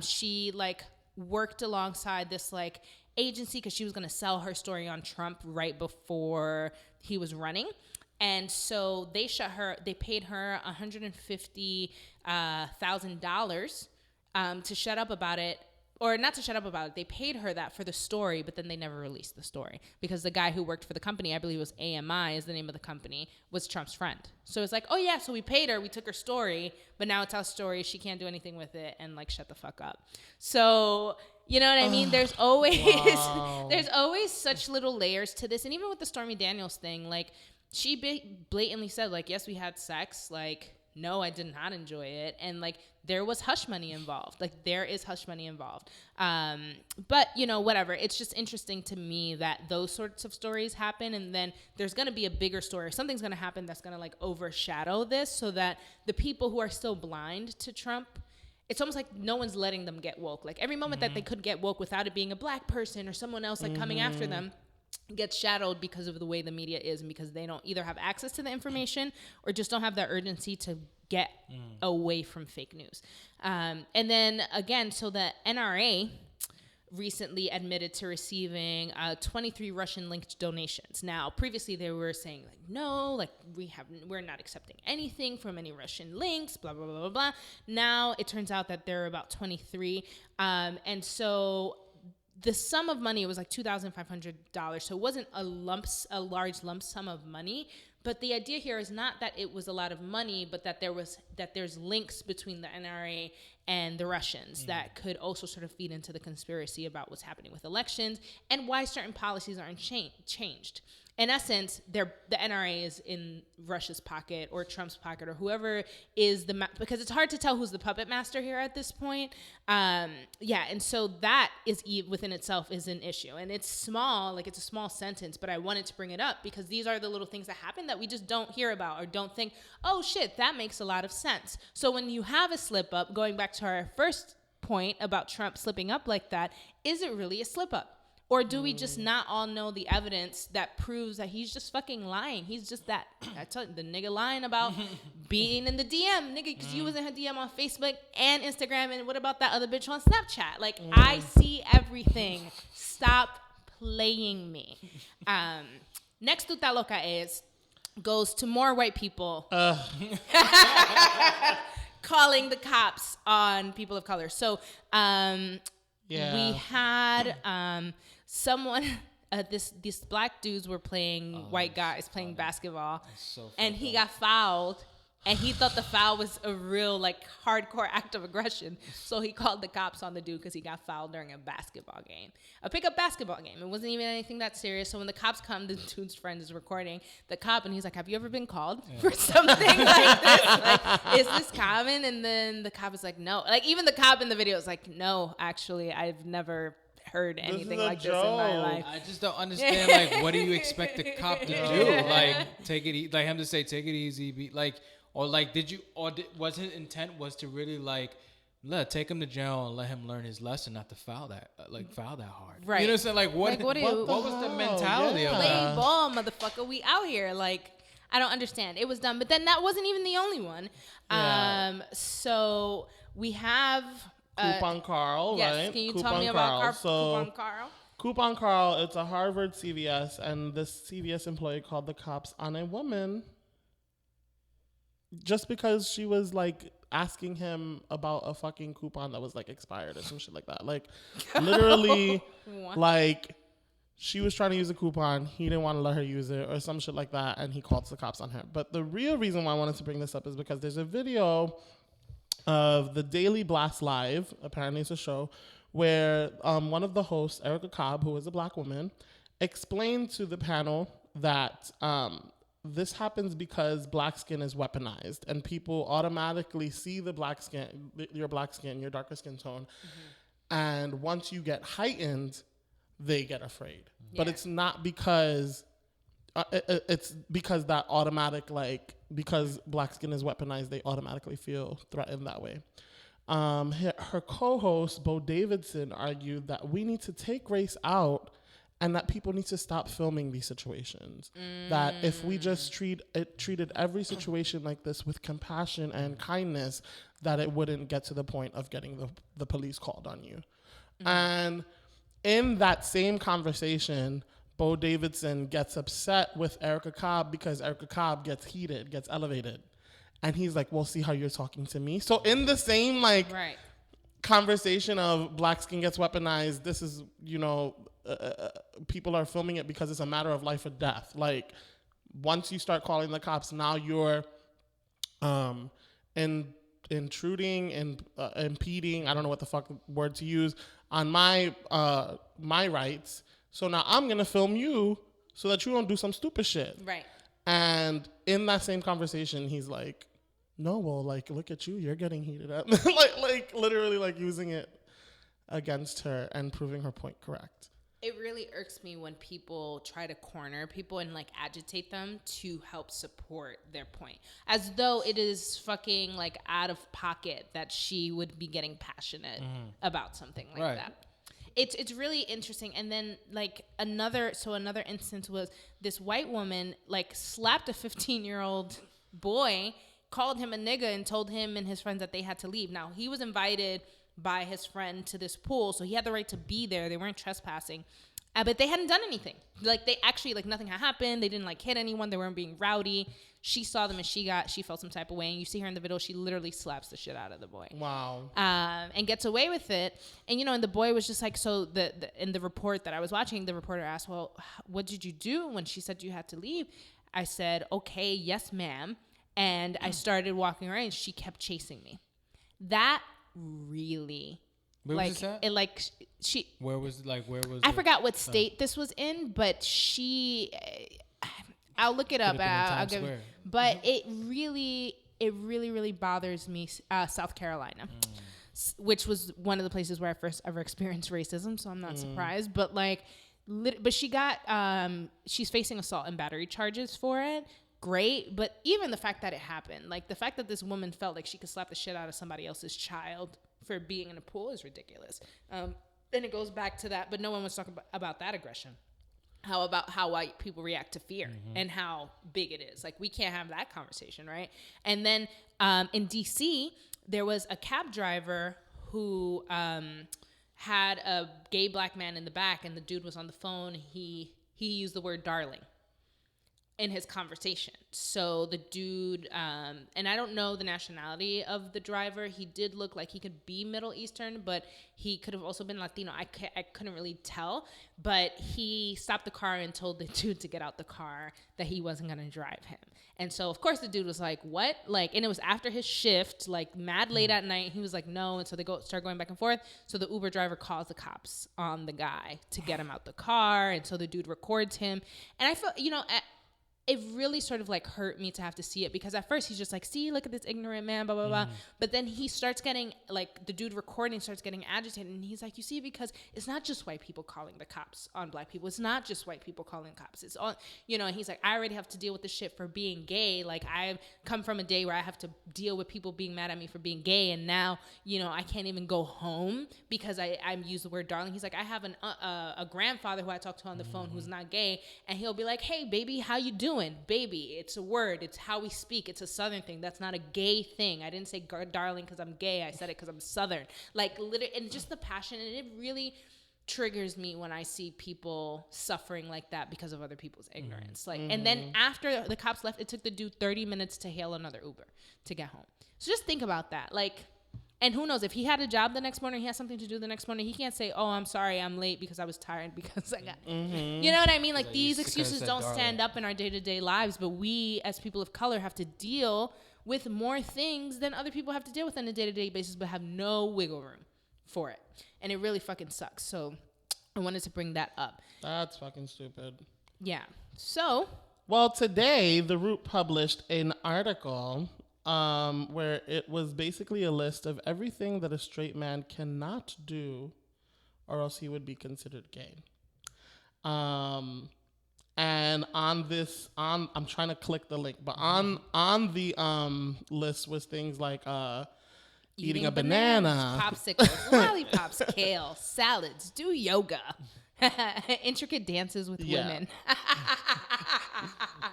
she, like, worked alongside this, like, agency because she was going to sell her story on Trump right before he was running. And so they paid her $150,000 to shut up about it, or not to shut up about it. They paid her that for the story, but then they never released the story because the guy who worked for the company, I believe it was AMI is the name of the company, was Trump's friend. So it's like, oh yeah, so we paid her, we took her story, but now it's our story. She can't do anything with it, and, like, shut the fuck up. So, you know what I mean? There's always there's always such little layers to this, and even with the Stormy Daniels thing, like, she blatantly said, like, yes, we had sex, like, no, I did not enjoy it. And, like, there was hush money involved. Like, there is hush money involved. But, you know, whatever. It's just interesting to me that those sorts of stories happen. And then there's going to be a bigger story. Something's going to happen that's going to, like, overshadow this so that the people who are still blind to Trump, it's almost like no one's letting them get woke. Like, every moment that they could get woke without it being a black person or someone else, like, coming after them, gets shadowed because of the way the media is and because they don't either have access to the information or just don't have the urgency to get away from fake news. And then again, so the NRA recently admitted to receiving 23 Russian-linked donations. Now, previously they were saying, like, no, like, we're not accepting anything from any Russian links, blah, blah, blah, blah, blah. Now it turns out that there are about 23. And so the sum of money, it was like $2,500. So it wasn't a large lump sum of money. But the idea here is not that it was a lot of money, but that there's links between the NRA and the Russians that could also sort of feed into the conspiracy about what's happening with elections and why certain policies aren't changed. In essence, the NRA is in Russia's pocket or Trump's pocket or whoever is because it's hard to tell who's the puppet master here at this point. And so that is within itself is an issue. And it's small, like, it's a small sentence, but I wanted to bring it up because these are the little things that happen that we just don't hear about or don't think, oh shit, that makes a lot of sense. So when you have a slip up, going back to our first point about Trump slipping up like that, is it really a slip up? Or do we just not all know the evidence that proves that he's just fucking lying? He's just that, I tell you, the nigga lying about being in the DM, nigga, because you was in her DM on Facebook and Instagram, and what about that other bitch on Snapchat? Like, I see everything. Stop playing me. Next to Loca Es goes to more white people calling the cops on people of color. So, we had someone, these black dudes were playing white guys playing basketball, and he got fouled, and he thought the foul was a real, like, hardcore act of aggression. So he called the cops on the dude because he got fouled during a basketball game, a pickup basketball game. It wasn't even anything that serious. So when the cops come, the dude's friend is recording the cop, and he's like, "Have you ever been called for something like this? Like, is this common?" And then the cop is like, "No." Like, even the cop in the video is like, "No, actually, I've never heard anything is a like this in my joke. life. I just don't understand. Like, what do you expect the cop to do? Like, take it, like him to say, take it easy, be like, or like, was his intent was to really like, take him to jail and let him learn his lesson, not to foul that hard. Right. You know what I'm saying? Like, what was the mentality of Play that? ball, motherfucker. We out here. Like, I don't understand. It was dumb. But then that wasn't even the only one. Yeah. So we have Coupon Carl, yes, right? Can you Coupon tell me about So, Coupon Carl? Coupon Carl, it's a Harvard CVS, and this CVS employee called the cops on a woman just because she was like asking him about a fucking coupon that was like expired or some shit like that. Like, literally, like, she was trying to use a coupon. He didn't want to let her use it or some shit like that, and he called the cops on her. But the real reason why I wanted to bring this up is because there's a video of the Daily Blast Live, apparently it's a show, where one of the hosts, Erica Cobb, who is a black woman, explained to the panel that this happens because black skin is weaponized and people automatically see the black skin, your black skin, your darker skin tone. Mm-hmm. And once you get heightened, they get afraid. Yeah. But it's not because it's because that automatic, like, because black skin is weaponized, they automatically feel threatened that way. Her co-host, Bo Davidson, argued that we need to take race out and that people need to stop filming these situations. That if we just treated every situation like this with compassion and kindness, that it wouldn't get to the point of getting the police called on you. And in that same conversation, Bo Davidson gets upset with Erica Cobb because Erica Cobb gets heated, gets elevated. And he's like, well, see how you're talking to me? So in the same, like, conversation of black skin gets weaponized, this is, people are filming it because it's a matter of life or death. Like, once you start calling the cops, now you're intruding and impeding, I don't know what the fuck word to use, on my rights. So now I'm going to film you so that you don't do some stupid shit. Right. And in that same conversation, he's like, no, well, like, look at you. You're getting heated up. like literally, like, using it against her and proving her point correct. It really irks me when people try to corner people and, like, agitate them to help support their point. As though it is fucking, like, out of pocket that she would be getting passionate about something like that. It's really interesting. And then, like, another instance was this white woman, like, slapped a 15-year-old boy, called him a nigga, and told him and his friends that they had to leave. Now, he was invited by his friend to this pool, so he had the right to be there. They weren't trespassing. But they hadn't done anything. Like, they actually, like, nothing had happened. They didn't, like, hit anyone. They weren't being rowdy. She saw them and she felt some type of way. And you see her in the video, she literally slaps the shit out of the boy. Wow. And gets away with it. And, and the boy was just like, so in the report that I was watching, the reporter asked, well, what did you do when she said you had to leave? I said, okay, yes, ma'am. And I started walking around and she kept chasing me. That really... Where was this at? Where was I forgot what state this was in, but I'll look it up. I'll give it, but it really bothers me. South Carolina, which was one of the places where I first ever experienced racism, so I'm not surprised. But but she got she's facing assault and battery charges for it. Great, but even the fact that it happened, like the fact that this woman felt like she could slap the shit out of somebody else's child for being in a pool is ridiculous. And it goes back to that, but no one was talking about that aggression. How about how white people react to fear and how big it is? Like, we can't have that conversation, right? And then in DC, there was a cab driver who had a gay black man in the back, and the dude was on the phone. He used the word darling in his conversation. So the dude, and I don't know the nationality of the driver. He did look like he could be Middle Eastern, but he could have also been Latino. I couldn't really tell, but he stopped the car and told the dude to get out the car, that he wasn't going to drive him. And so, of course, the dude was like, what? Like, and it was after his shift, like mad late at night. He was like, no. And so they start going back and forth. So the Uber driver calls the cops on the guy to get him out the car. And so the dude records him. And I feel, it really sort of like hurt me to have to see it, because at first he's just like, see, look at this ignorant man, blah, blah, blah. But then he starts getting, like, the dude recording starts getting agitated, and he's like, you see, because it's not just white people calling the cops on black people. It's not just white people calling cops. It's all, you know, and he's like, I already have to deal with this shit for being gay. Like, I come from a day where I have to deal with people being mad at me for being gay, and now, you know, I can't even go home because I use the word darling. He's like, I have a grandfather who I talk to on the phone who's not gay, and he'll be like, hey, baby, how you doing? Baby, it's a word. It's how we speak. It's a Southern thing. That's not a gay thing. I didn't say darling because I'm gay. I said it because I'm Southern. Like, literally, and just the passion, and it really triggers me when I see people suffering like that because of other people's ignorance. Like, and then after the cops left, it took the dude 30 minutes to hail another Uber to get home. So just think about that. Like, and who knows, if he had a job the next morning, he has something to do the next morning, he can't say, oh, I'm sorry, I'm late because I was tired because I got, you know what I mean? Like, these excuses don't stand up in our day-to-day lives, but we as people of color have to deal with more things than other people have to deal with on a day-to-day basis, but have no wiggle room for it. And it really fucking sucks. So I wanted to bring that up. That's fucking stupid. Yeah. So. Well, today, The Root published an article where it was basically a list of everything that a straight man cannot do or else he would be considered gay. And I'm trying to click the link, but on the list was things like eating a banana, popsicles, lollipops, kale, salads, do yoga, intricate dances with women.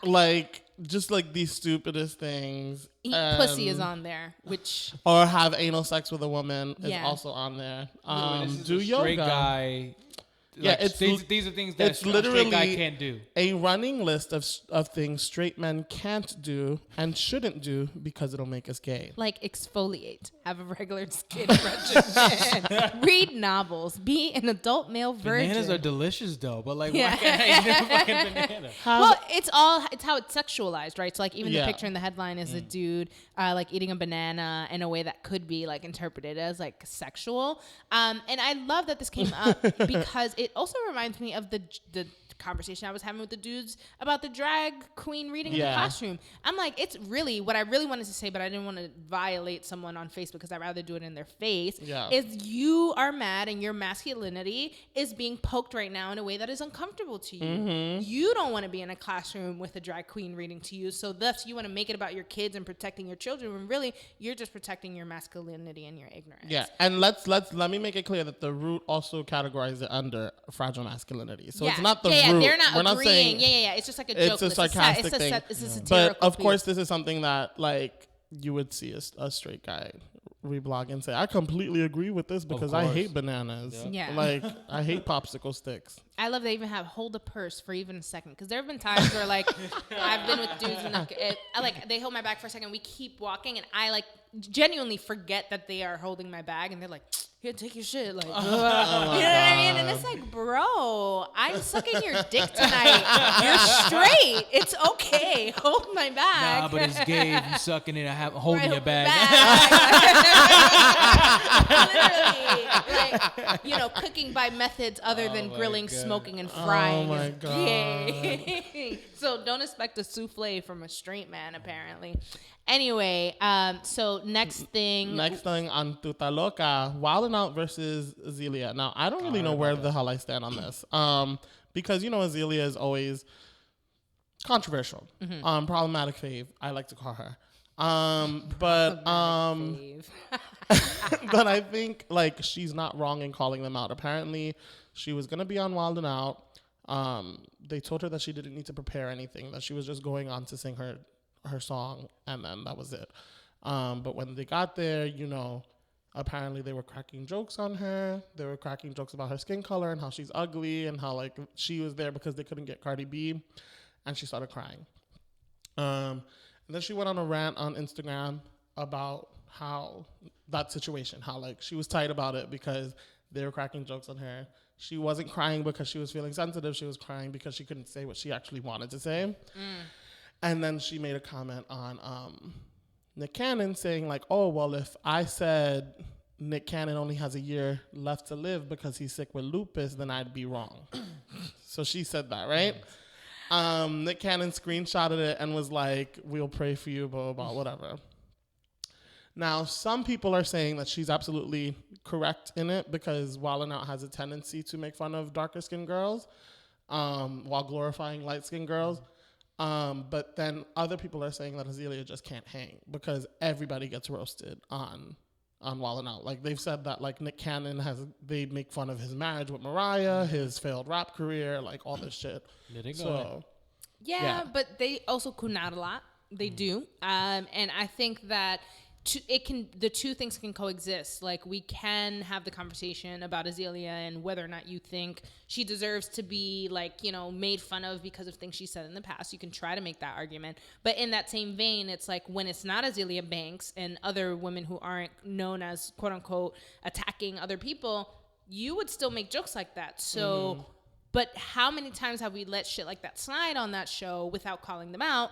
Like, just like these stupidest things. Eat pussy is on there, which or have anal sex with a woman is also on there. Do yoga. Straight guy. Yeah, like, these are things that a straight guy can't do. A running list of things straight men can't do and shouldn't do because it'll make us gay. Like exfoliate, have a regular skin regimen, read novels, be an adult male virgin. Bananas are delicious though, but like, why can't I eat a fucking banana? Well, it's how it's sexualized, right? So like even the picture in the headline is a dude like eating a banana in a way that could be like interpreted as like sexual. And I love that this came up because it also reminds me of the conversation I was having with the dudes about the drag queen reading in the classroom. I'm like, it's really what I really wanted to say, but I didn't want to violate someone on Facebook because I'd rather do it in their face. Is you are mad and your masculinity is being poked right now in a way that is uncomfortable to you. You don't want to be in a classroom with a drag queen reading to you, so thus you want to make it about your kids and protecting your children when really you're just protecting your masculinity and your ignorance. Yeah, and let me make it clear that the Root also categorizes it under fragile masculinity. So it's not the Root. They're not We're agreeing. Not saying It's just like a joke. It's a sarcastic thing. It's a satirical but of piece. course, this is something that like you would see a straight guy reblog and say, I completely agree with this because I hate bananas. Yeah. Like, I hate popsicle sticks. I love they even have hold a purse for even a second. Because there have been times where, like, I've been with dudes and they hold my bag for a second. We keep walking and I, like, genuinely forget that they are holding my bag. And they're like, here, take your shit. Like, you know what I mean? And it's like, bro, I'm sucking your dick tonight. You're straight. It's okay. Hold my bag. Nah, but it's gay if you sucking it. Holding your bag. Literally, like, you know, cooking by methods other than grilling, smoking, and frying. Oh my God. Gay. So don't expect a souffle from a straight man, apparently. Anyway, so next thing on Tuta Loca, Wild 'N Out versus Azealia. Now, I don't really know where the hell I stand on this. Because, you know, Azealia is always controversial. Problematic fave, I like to call her. But but I think like she's not wrong in calling them out. Apparently, she was gonna be on Wild 'N Out. They told her that she didn't need to prepare anything, that she was just going on to sing her song, and then that was it. But when they got there, you know, apparently they were cracking jokes on her. They were cracking jokes about her skin color and how she's ugly and how like she was there because they couldn't get Cardi B, and she started crying. And then she went on a rant on Instagram about how that situation, how like she was tight about it because they were cracking jokes on her. She wasn't crying because she was feeling sensitive. She was crying because she couldn't say what she actually wanted to say. And then she made a comment on Nick Cannon saying like, oh, well, if I said Nick Cannon only has a year left to live because he's sick with lupus, then I'd be wrong. So she said that, right? Nick Cannon screenshotted it and was like, we'll pray for you, blah, blah, blah, whatever. Now, some people are saying that she's absolutely correct in it because Wild 'N Out has a tendency to make fun of darker skinned girls while glorifying light skinned girls. But then other people are saying that Azealia just can't hang because everybody gets roasted on Wild 'N Out. Like they've said that like Nick Cannon they make fun of his marriage with Mariah, his failed rap career, like all this shit. Yeah, but they also coon out a lot. They do. And I think that the two things can coexist. Like we can have the conversation about Azealia and whether or not you think she deserves to be like, you know, made fun of because of things she said in the past. You can try to make that argument. But in that same vein, it's like when it's not Azealia Banks and other women who aren't known as quote unquote attacking other people, you would still make jokes like that. So, but how many times have we let shit like that slide on that show without calling them out?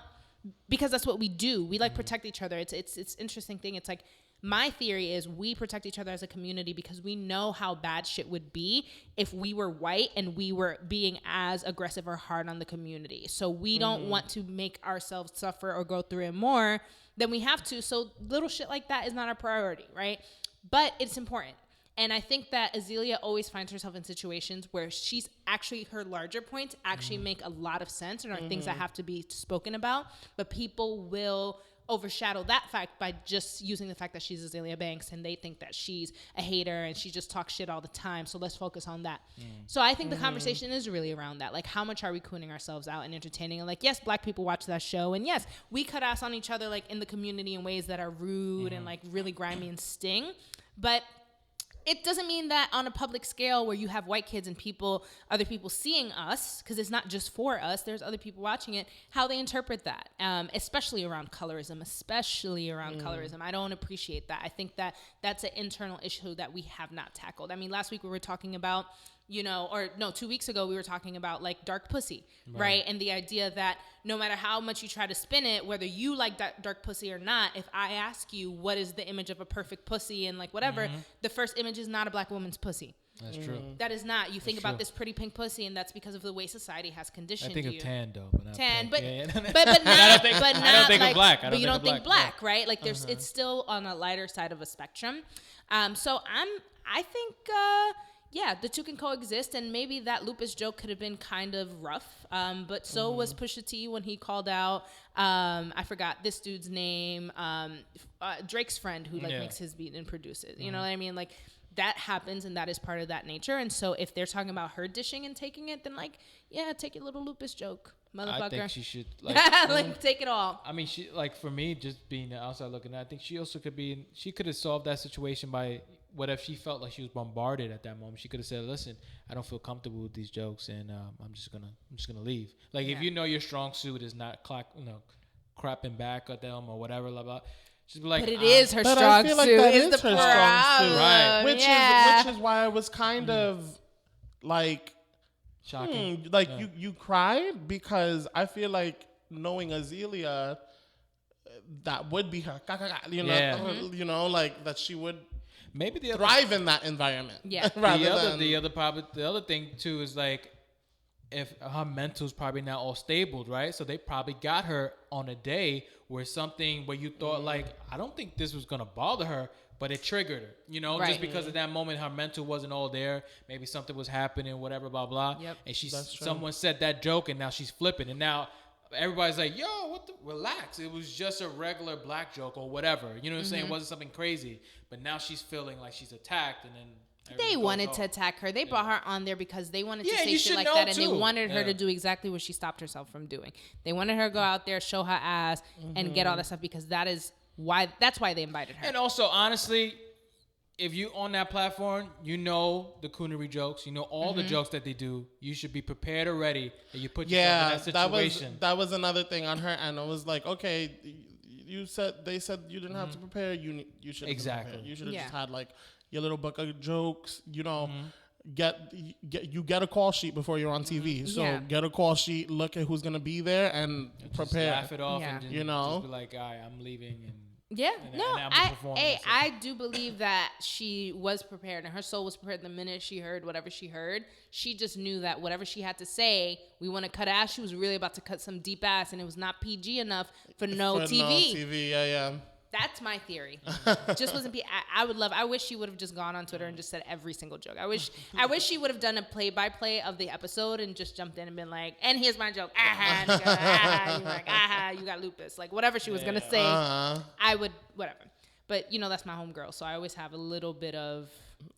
Because that's what we do. We like protect each other. It's interesting thing. It's like my theory is we protect each other as a community because we know how bad shit would be if we were white and we were being as aggressive or hard on the community. So we don't want to make ourselves suffer or go through it more than we have to. So little shit like that is not a priority, right? But it's important. And I think that Azealia always finds herself in situations where she's actually, her larger points actually make a lot of sense and are things that have to be spoken about. But people will overshadow that fact by just using the fact that she's Azealia Banks and they think that she's a hater and she just talks shit all the time. So let's focus on that. So I think the conversation is really around that. Like, how much are we cooning ourselves out and entertaining? And like, yes, black people watch that show. And yes, we cut ass on each other like in the community in ways that are rude and like really grimy and sting. But it doesn't mean that on a public scale where you have white kids and other people seeing us, because it's not just for us, there's other people watching it, how they interpret that, especially around colorism, I don't appreciate that. I think that that's an internal issue that we have not tackled. I mean, last week we were talking about, 2 weeks ago we were talking about like dark pussy, right? And the idea that no matter how much you try to spin it, whether you like dark pussy or not, if I ask you what is the image of a perfect pussy and like whatever, the first image is not a black woman's pussy. That's true. That is not. You think about this pretty pink pussy, and that's because of the way society has conditioned you. I think of tan though, but not tan, pink. but not. I don't think of black. But you don't think black, right? Like there's, it's still on a lighter side of a spectrum. So I think. Yeah, the two can coexist, and maybe that lupus joke could have been kind of rough, but so was Pusha T when he called out, I forgot this dude's name, Drake's friend who makes his beat and produces. You know what I mean? Like that happens, and that is part of that nature. And so if they're talking about her dishing and taking it, then like, yeah, take your little lupus joke, motherfucker. I think she should like take it all. I mean, she like for me, just being outside looking at, I think she also she could have solved that situation by. What if she felt like she was bombarded at that moment? She could have said, "Listen, I don't feel comfortable with these jokes, and I'm just gonna leave." Like if you know your strong suit is not crapping back at them or whatever, blah blah. She'd be like, but it is her strong suit. Is the problem, right? Which is why I was kind of like shocking. You cried because I feel like knowing Azealia, that would be her. Like that she would. Maybe the thrive in that environment. Yeah. the other thing too is like if her mental's probably not all stable, right? So they probably got her on a day where you thought like, I don't think this was gonna bother her, but it triggered her. Just because of that moment her mental wasn't all there. Maybe something was happening, whatever, blah blah. Yep. And someone said that joke, and now she's flipping, and now. Everybody's like, yo, relax. It was just a regular black joke or whatever. You know what I'm saying? It wasn't something crazy. But now she's feeling like she's attacked, and then they wanted to attack her. They brought her on there because they wanted to say shit like that, and they wanted her to do exactly what she stopped herself from doing. They wanted her to go out there, show her ass, and get all that stuff because that's why they invited her. And also, honestly, if you on that platform, you know the coonery jokes, you know all the jokes that they do. You should be prepared already, and you put yourself in that situation. That was another thing on her, and it was like, okay, they said you didn't have to prepare. You should exactly. You should have just had like your little book of jokes. Get a call sheet before you're on TV. So get a call sheet. Look at who's gonna be there and prepare. Just laugh it off and just be like, "All right, I'm leaving." And Yeah, and no, I'm performing. I do believe that she was prepared and her soul was prepared the minute she heard whatever she heard. She just knew that whatever she had to say, we want to cut ass. She was really about to cut some deep ass, and it was not PG enough for no TV. No TV, yeah. That's my theory. Just wasn't. I wish she would have just gone on Twitter and just said every single joke. I wish she would have done a play-by-play of the episode and just jumped in and been like, and here's my joke. And you go, you're like, you got lupus. Like whatever she was gonna say, I would whatever. But that's my homegirl, so I always have a little bit of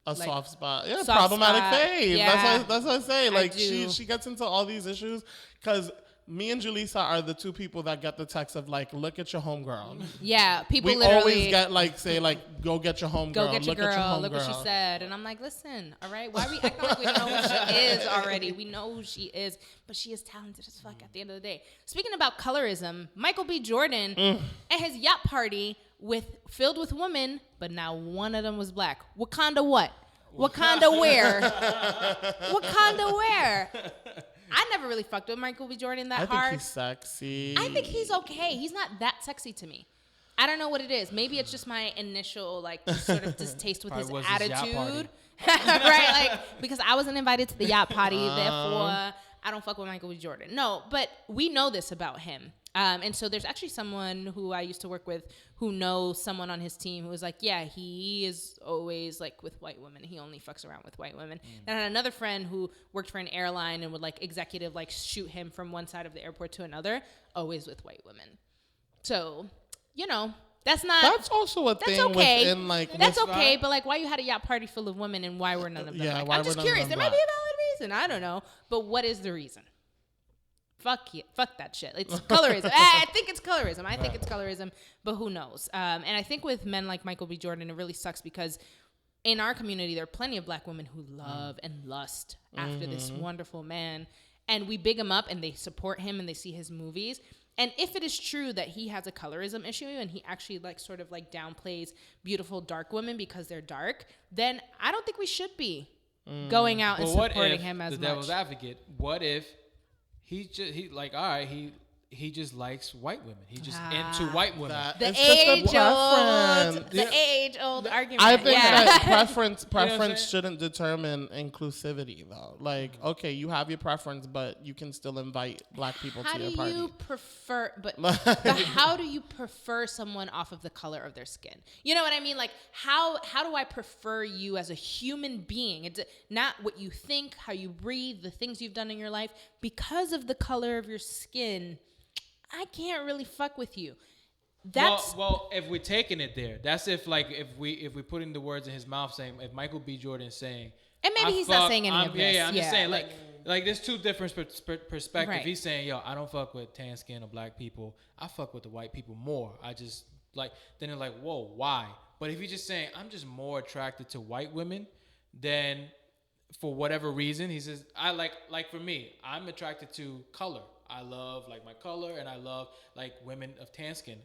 a soft spot. Yeah, soft problematic spot. fave. Yeah. That's what I say. Like do. she gets into all these issues because me and Julissa are the two people that get the text of like, look at your homegirl. Yeah, people we literally always get like, say like, go get your homegirl. Go get your look girl. Look what she said. And I'm like, listen, all right, why are we acting like we don't know who she is already? We know who she is, but she is talented as fuck at the end of the day. Speaking about colorism, Michael B. Jordan at his yacht party filled with women, but now one of them was black. Wakanda what? Wakanda where? Wakanda where? I never really fucked with Michael B. Jordan that hard. I think he's sexy. I think he's okay. He's not that sexy to me. I don't know what it is. Maybe it's just my initial sort of distaste with his attitude. Right? Like because I wasn't invited to the yacht party, therefore I don't fuck with Michael B. Jordan. No, but we know this about him. And so there's actually someone who I used to work with who knows someone on his team who was like, yeah, he is always like with white women. He only fucks around with white women. And I had another friend who worked for an airline and would executive shoot him from one side of the airport to another, always with white women. So, that's also a thing okay. within that's okay, but why you had a yacht party full of women and why were none of them I'm just curious. There might be a valid reason. I don't know. But what is the reason? Fuck that shit. It's colorism. I think it's colorism. But who knows? And I think with men like Michael B. Jordan, it really sucks because in our community, there are plenty of black women who love and lust after this wonderful man. And we big him up and they support him and they see his movies. And if it is true that he has a colorism issue and he actually downplays beautiful dark women because they're dark, then I don't think we should be going out and supporting him as much. The devil's advocate, what if he just likes white women. He just into white women. The age-old argument. I think that preference shouldn't determine inclusivity, though. Okay, you have your preference, but you can still invite black people to your party. How do you prefer someone off of the color of their skin? You know what I mean? How do I prefer you as a human being? It's not what you think, how you breathe, the things you've done in your life. Because of the color of your skin, I can't really fuck with you. Well, if we're taking it there, that's if we putting the words in his mouth, saying if Michael B. Jordan saying, and maybe he's not saying any of this. Yeah, I'm just saying there's two different perspectives. Right. He's saying, I don't fuck with tan skin or black people. I fuck with the white people more. I just then they're like, whoa, why? But if he's just saying I'm just more attracted to white women, then for whatever reason, he says I like for me, I'm attracted to color. I love my color, and I love women of tan skin.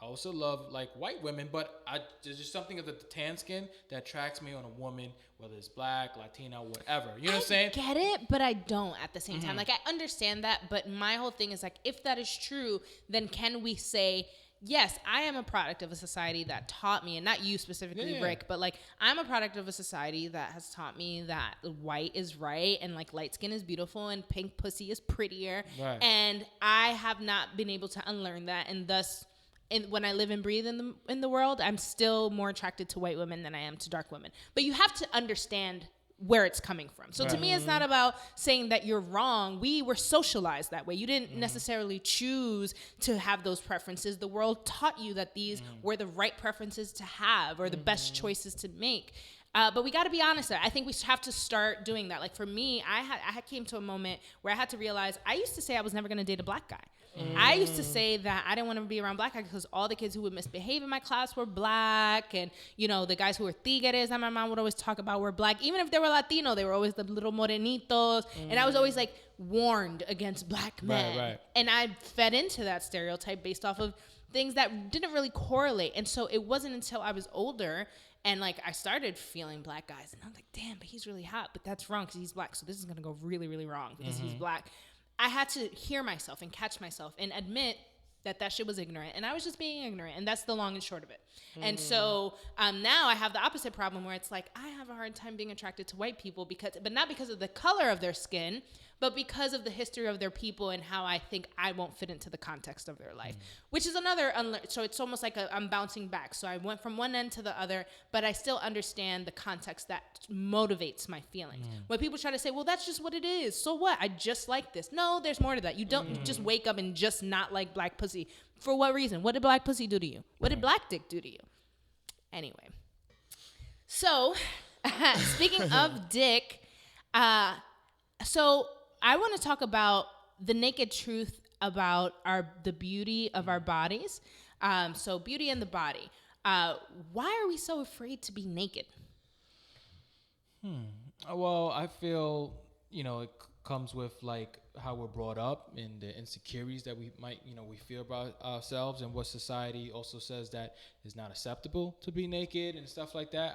I also love white women, but there's just something of the tan skin that attracts me on a woman, whether it's black, Latina, whatever. You know what I'm saying? I get it, but I don't at the same time. I understand that, but my whole thing is if that is true, then can we say, yes, I am a product of a society that taught me, and not you specifically, Rick, but I'm a product of a society that has taught me that white is right and light skin is beautiful and pink pussy is prettier. Right. And I have not been able to unlearn that, and thus, when I live and breathe in the world, I'm still more attracted to white women than I am to dark women. But you have to understand where it's coming from. So to me, it's not about saying that you're wrong. We were socialized that way. You didn't necessarily choose to have those preferences. The world taught you that these were the right preferences to have or the best choices to make. But we got to be honest. I think we have to start doing that. For me, I came to a moment where I had to realize I used to say I was never going to date a black guy. I used to say that I didn't want to be around black guys because all the kids who would misbehave in my class were black, and the guys who were tigres that my mom would always talk about were black. Even if they were Latino, they were always the little morenitos, and I was always warned against black men. Right. And I fed into that stereotype based off of things that didn't really correlate. And so it wasn't until I was older and I started feeling black guys, and I'm like, damn, but he's really hot, but that's wrong because he's black. So this is gonna go really, really wrong because he's black. I had to hear myself and catch myself and admit that shit was ignorant, and I was just being ignorant, and that's the long and short of it. And so now I have the opposite problem where it's like I have a hard time being attracted to white people but not because of the color of their skin, but because of the history of their people and how I think I won't fit into the context of their life, which is another. So it's almost like I'm bouncing back. So I went from one end to the other, but I still understand the context that motivates my feelings. When people try to say, well, that's just what it is. So what? I just like this. No, there's more to that. You don't just wake up and just not like black pussy. For what reason? What did black pussy do to you? What did black dick do to you? Anyway. So speaking of dick, so I want to talk about the naked truth about the beauty of our bodies. So beauty in the body. Why are we so afraid to be naked? Well, I feel, it comes with like how we're brought up and the insecurities that we might, we feel about ourselves, and what society also says that is not acceptable to be naked and stuff like that.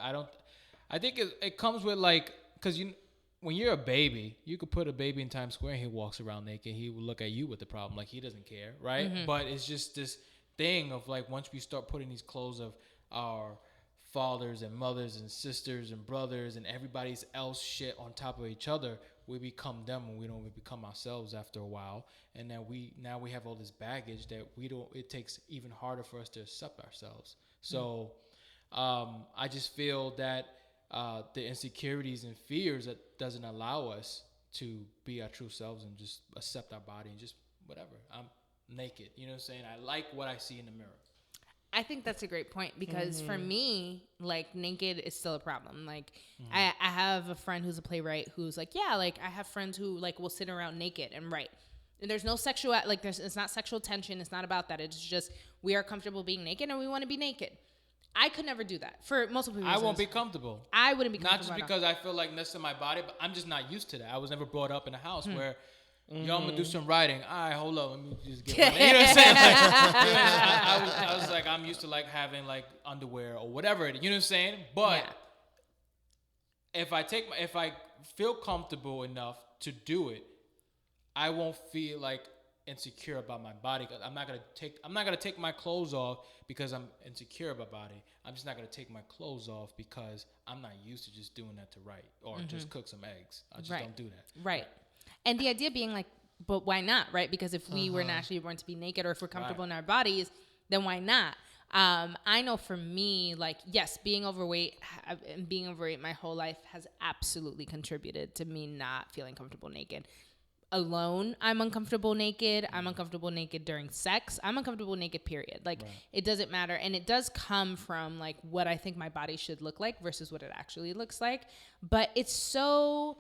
I think it comes with like, because when you're a baby, you could put a baby in Times Square and he walks around naked. He will look at you with the problem. Like, he doesn't care, right? But it's just this thing of like, once we start putting these clothes of our fathers and mothers and sisters and brothers and everybody's else shit on top of each other, we become them and we don't become ourselves after a while. And then we have all this baggage that it takes even harder for us to accept ourselves. So I just feel that the insecurities and fears that doesn't allow us to be our true selves and just accept our body and just whatever. I'm naked. You know what I'm saying? I like what I see in the mirror. I think that's a great point because for me, like, naked is still a problem. Like, I have a friend who's a playwright who's like, yeah, like, I have friends who like will sit around naked and write. And there's no sexual, like, it's not sexual tension. It's not about that. It's just we are comfortable being naked and we want to be naked. I could never do that for multiple reasons. I won't be comfortable. I wouldn't be comfortable. Not just because I feel like next to my body, but I'm just not used to that. I was never brought up in a house where, yo, I'm going to do some writing. All right, hold up. Let me just get one. You know what I'm saying? Like, I was like, I'm used to like having like underwear or whatever it is. You know what I'm saying? But if I feel comfortable enough to do it, I won't feel like insecure about my body. I'm not gonna take my clothes off because I'm insecure about my body. I'm just not gonna take my clothes off because I'm not used to just doing that to write or just cook some eggs. I just don't do that. Right. And the idea being like, but why not, right? Because if we were naturally born to be naked, or if we're comfortable in our bodies, then why not? I know for me, like, yes, being overweight my whole life has absolutely contributed to me not feeling comfortable naked. Alone, I'm uncomfortable naked. I'm uncomfortable naked during sex. I'm uncomfortable naked, period. Like, it doesn't matter. And it does come from like what I think my body should look like versus what it actually looks like. But it's so,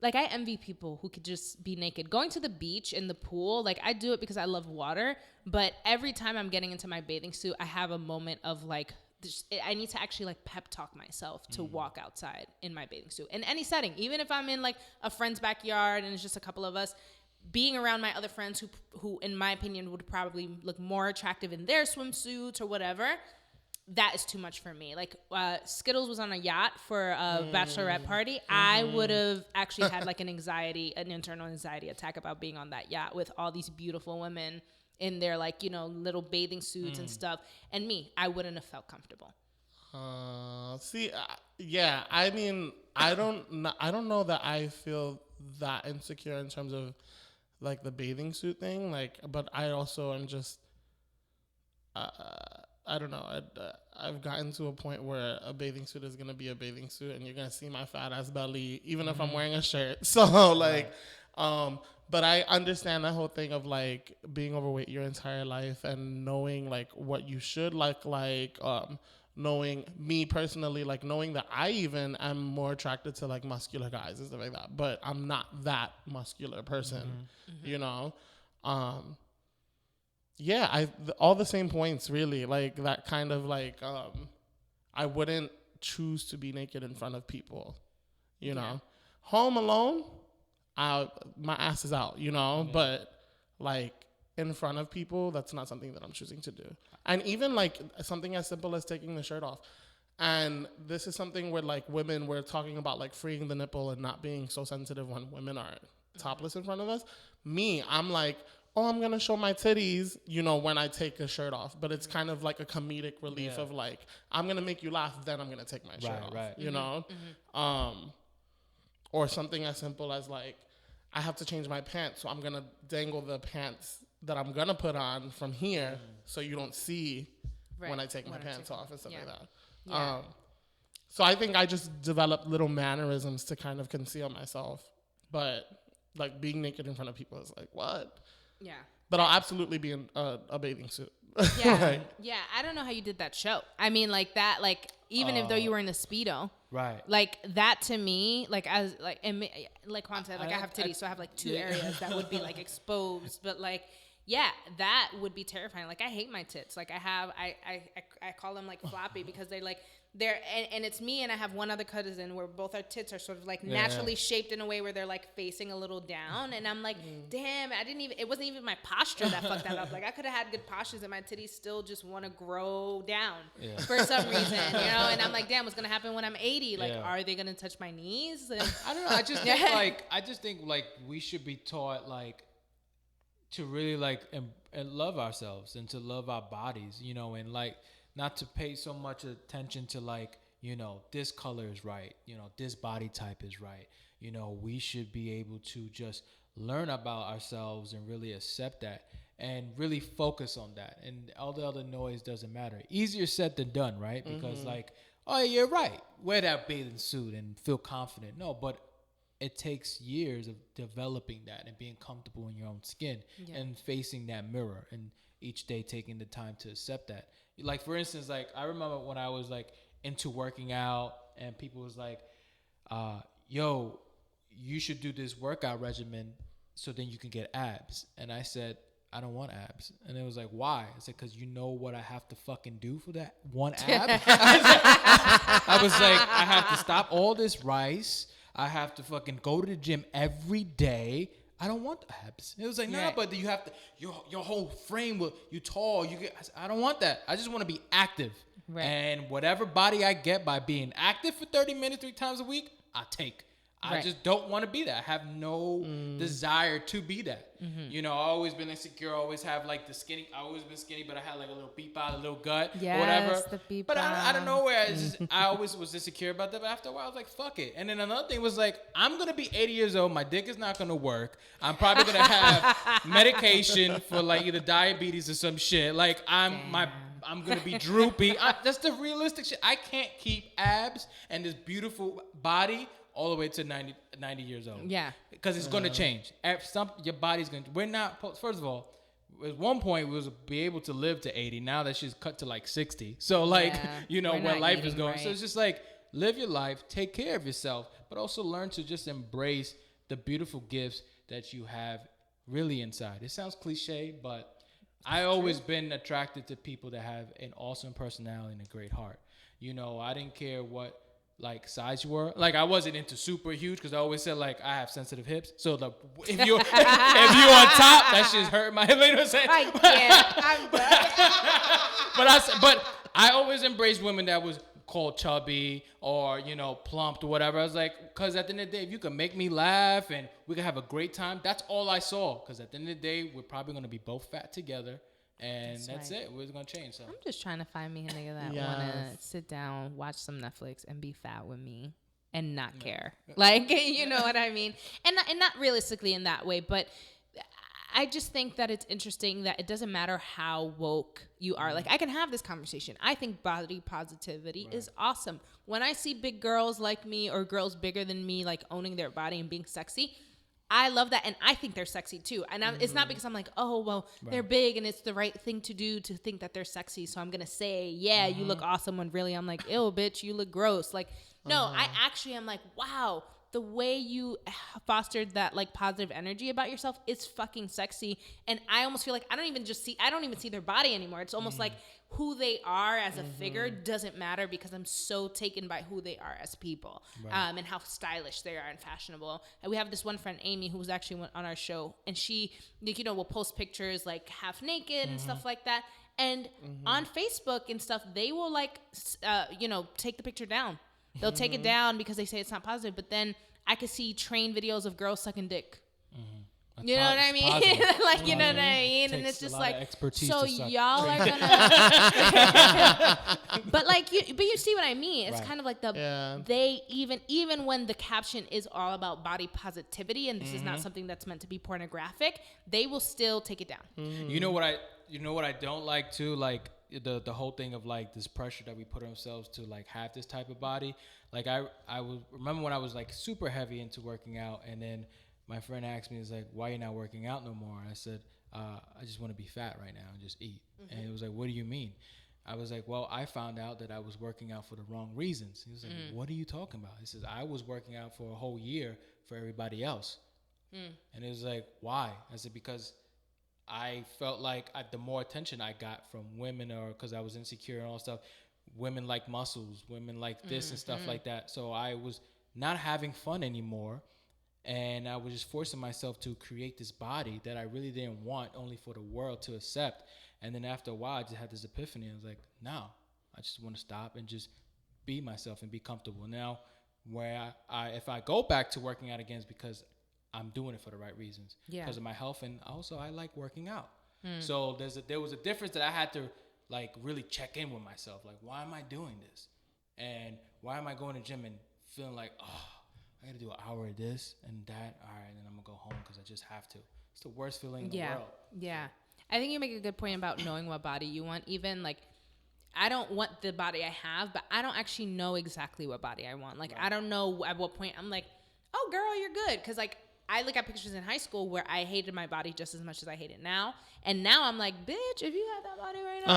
like, I envy people who could just be naked. Going to the beach in the pool, like, I do it because I love water. But every time I'm getting into my bathing suit, I have a moment of like, I need to actually like pep talk myself to walk outside in my bathing suit in any setting, even if I'm in like a friend's backyard and it's just a couple of us. Being around my other friends who in my opinion would probably look more attractive in their swimsuits or whatever, that is too much for me. Like, Skittlez was on a yacht for a bachelorette party. I would have actually had like an internal anxiety attack about being on that yacht with all these beautiful women in their like, little bathing suits and stuff. And I wouldn't have felt comfortable. Yeah. I mean, I don't know that I feel that insecure in terms of like the bathing suit thing. Like, but I also am just, I don't know. I've gotten to a point where a bathing suit is gonna be a bathing suit, and you're gonna see my fat ass belly, even if I'm wearing a shirt. So like, but I understand that whole thing of like being overweight your entire life and knowing like what you should like, knowing me personally, like knowing that I even am more attracted to like muscular guys and stuff like that, but I'm not that muscular person, all the same points really, like that kind of like, I wouldn't choose to be naked in front of people, home alone, my ass is out, but like in front of people, that's not something that I'm choosing to do. And even like something as simple as taking the shirt off. And this is something where like women, we're talking about like freeing the nipple and not being so sensitive when women are topless in front of us. I'm like, oh, I'm going to show my titties, you know, when I take a shirt off. But it's kind of like a comedic relief of like, I'm going to make you laugh, then I'm going to take my shirt off, you know? Or something as simple as like, I have to change my pants, so I'm going to dangle the pants that I'm going to put on from here so you don't see when I take my pants off and stuff like that. Yeah. So I think I just developed little mannerisms to kind of conceal myself. But like being naked in front of people is like, what? Yeah. But I'll absolutely be in a bathing suit. Yeah. Like, yeah. I don't know how you did that show. I mean, like that, like even if though you were in the Speedo. Right. Like that to me, like as like, and like Juan said, like I have titties, so I have like 2 areas that would be like exposed. But like, yeah, that would be terrifying. Like I hate my tits. Like I call them like floppy because they're and it's me and I have one other cousin where both our tits are sort of like naturally shaped in a way where they're like facing a little down, and I'm like, damn, it wasn't even my posture that fucked that up. Like I could have had good postures and my titties still just want to grow down for some reason, you know. And I'm like, damn, what's gonna happen when I'm 80? Like, are they gonna touch my knees? And I don't know. I just think like we should be taught like to really like and love ourselves and to love our bodies, you know, and like not to pay so much attention to like, you know, this color is right, you know, this body type is right. You know, we should be able to just learn about ourselves and really accept that and really focus on that. And all the other noise doesn't matter. Easier said than done, right? Because like, oh, you're right. Wear that bathing suit and feel confident. No, but it takes years of developing that and being comfortable in your own skin and facing that mirror and each day taking the time to accept that. Like, for instance, like I remember when I was like into working out and people was like, yo, you should do this workout regimen so then you can get abs. And I said, I don't want abs. And it was like, why? I said, because you know what I have to fucking do for that one ab? I was like, I have to stop all this rice. I have to fucking go to the gym every day. I don't want abs. It was like, nah, but you have to, your whole frame will, you tall, you get, I don't want that. I just want to be active. Right. And whatever body I get by being active for 30 minutes, 3 times a week, I take. I just don't want to be that. I have no desire to be that. You know, I've always been insecure. I always have like the skinny. I always been skinny, but I had like a little beep out, a little gut, or whatever. The beep but I don't know where. I always was insecure about that. But after a while, I was like, fuck it. And then another thing was like, I'm gonna be 80 years old. My dick is not gonna work. I'm probably gonna have medication for like either diabetes or some shit. Like I'm gonna be droopy. That's the realistic shit. I can't keep abs and this beautiful body all the way to 90 years old. Yeah. Because it's going to change. Your body's going to... We're not... First of all, at one point, we was be able to live to 80. Now that she's cut to like 60. So, like, you know, where life is going. Right. So, it's just like, live your life, take care of yourself, but also learn to just embrace the beautiful gifts that you have really inside. It sounds cliche, but I always been attracted to people that have an awesome personality and a great heart. You know, I didn't care what like size you were. Like I wasn't into super huge because I always said like I have sensitive hips. So if you on top, that shit's hurt my hip. You know what I'm saying? I can't. But I always embraced women that was called chubby or, you know, plumped or whatever. I was like, because at the end of the day, if you can make me laugh and we can have a great time, that's all I saw. Because at the end of the day, we're probably going to be both fat together. And that's it. We're going to change. So I'm just trying to find me a nigga that want to sit down, watch some Netflix, and be fat with me and not care. Like, you know what I mean? And not realistically in that way, but I just think that it's interesting that it doesn't matter how woke you are. Like, I can have this conversation. I think body positivity is awesome. When I see big girls like me or girls bigger than me, like owning their body and being sexy, I love that, and I think they're sexy too. And it's not because I'm like, oh, well, they're big, and it's the right thing to do to think that they're sexy. So I'm gonna say, yeah, you look awesome. When really I'm like, ew, bitch, you look gross. Like, no, I actually am like, wow, the way you fostered that like positive energy about yourself is fucking sexy. And I almost feel like I don't even see their body anymore. It's almost like who they are as a figure doesn't matter because I'm so taken by who they are as people, and how stylish they are and fashionable. And we have this one friend, Amy, who was actually on our show, and she, like, you know, will post pictures like half naked and stuff like that. And on Facebook and stuff, they will like, you know, take the picture down. They'll take it down because they say it's not positive. But then I could see train videos of girls sucking dick. You know what I mean? Like, you know what I mean? And it's just like, so y'all are gonna, but like, you see what I mean? It's kind of like they even when the caption is all about body positivity and this is not something that's meant to be pornographic, they will still take it down. You know what I don't like too, like the whole thing of like this pressure that we put ourselves to like have this type of body. Like I remember when I was like super heavy into working out, and then my friend asked me, "Is like, why you not working out no more?" And I said, "I just want to be fat right now and just eat." And it was like, "What do you mean?" I was like, "Well, I found out that I was working out for the wrong reasons." He was like, "What are you talking about?" He says, "I was working out for a whole year for everybody else." And it was like, "Why?" I said, "Because I felt like the more attention I got from women, or because I was insecure and all stuff, women like muscles, women like this and stuff like that. So I was not having fun anymore. And I was just forcing myself to create this body that I really didn't want, only for the world to accept. And then after a while, I just had this epiphany. I was like, no, I just want to stop and just be myself and be comfortable. Now, where if I go back to working out again, it's because I'm doing it for the right reasons, because of my health, and also I like working out. So there was a difference that I had to like really check in with myself. Like, why am I doing this? And why am I going to the gym and feeling like, oh, I got to do an hour of this and that. All right, and then I'm gonna go home because I just have to. It's the worst feeling in the world. Yeah. I think you make a good point about knowing what body you want. Even like, I don't want the body I have, but I don't actually know exactly what body I want. Like, I don't know at what point I'm like, oh, girl, you're good. Because like, I look at pictures in high school where I hated my body just as much as I hate it now. And now I'm like, bitch, if you had that body right now.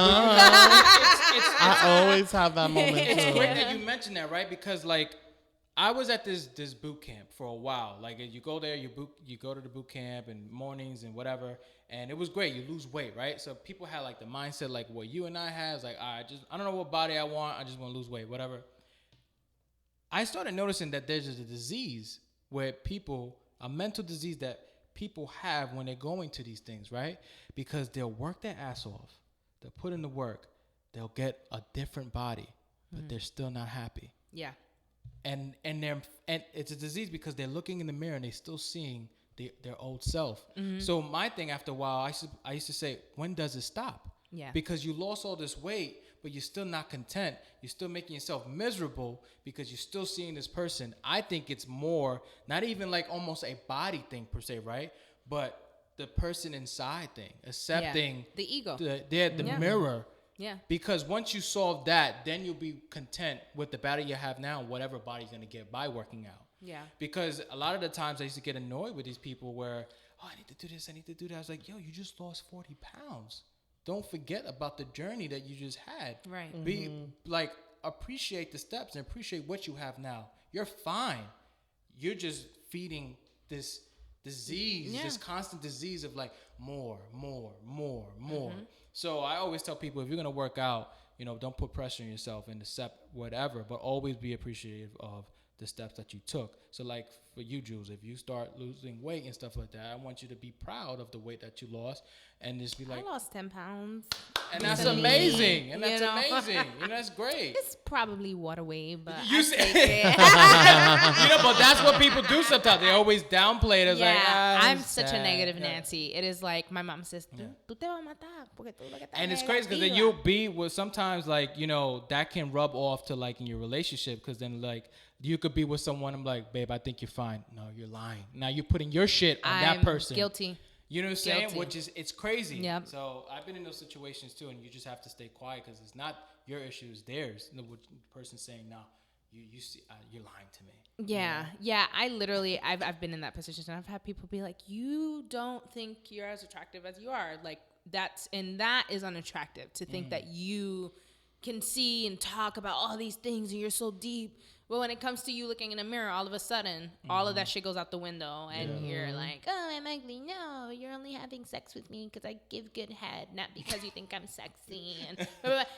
I always have that moment. It's great that you mentioned that, right? Because like, I was at this boot camp for a while. Like, you go there, you go to the boot camp and mornings and whatever. And it was great. You lose weight, right? So people had like the mindset like what you and I had. It's like, I don't know what body I want. I just want to lose weight, whatever. I started noticing that there's a disease where a mental disease that people have when they're going to these things, right? Because they'll work their ass off. They'll put in the work. They'll get a different body, but they're still not happy. Yeah. And it's a disease because they're looking in the mirror and they're still seeing their old self. So my thing after a while, I used to say, when does it stop? Yeah. Because you lost all this weight, but you're still not content. You're still making yourself miserable because you're still seeing this person. I think it's more, not even like almost a body thing per se, right? But the person inside thing, accepting the ego, the mirror. Yeah. Because once you solve that, then you'll be content with the body you have now, whatever body's going to get by working out. Yeah. Because a lot of the times I used to get annoyed with these people where, oh, I need to do this, I need to do that. I was like, yo, you just lost 40 pounds. Don't forget about the journey that you just had. Right. Be like, appreciate the steps and appreciate what you have now. You're fine. You're just feeding this disease, this constant disease of like more. So I always tell people, if you're going to work out, don't put pressure on yourself and accept whatever, but always be appreciative of the steps that you took. So like for you, Jules, if you start losing weight and stuff like that, I want you to be proud of the weight that you lost and just be like, I lost 10 pounds. And that's amazing. And that's amazing. That's great. It's probably water weight, but you take it. But that's what people do sometimes. They always downplay it as like, I'm such a negative Nancy. It is like my mom says, tú te vas a matar porque tú lo que estás and it's crazy because then you'll be with sometimes like, that can rub off to like in your relationship, because then like you could be with someone, I'm like, babe, I think you're fine. No, you're lying. Now you're putting your shit on that person. Guilty. You know what I'm saying? Which is, it's crazy. Yep. So I've been in those situations too, and you just have to stay quiet because it's not your issue, it's theirs. The person saying, no, you see, you're lying to me. Yeah. Yeah. I literally, I've been in that position, and I've had people be like, you don't think you're as attractive as you are. Like that is unattractive to think that you can see and talk about all these things and you're so deep. But when it comes to you looking in a mirror, all of a sudden, all of that shit goes out the window, and you're like, oh, I'm ugly. No, you're only having sex with me because I give good head, not because you think I'm sexy. And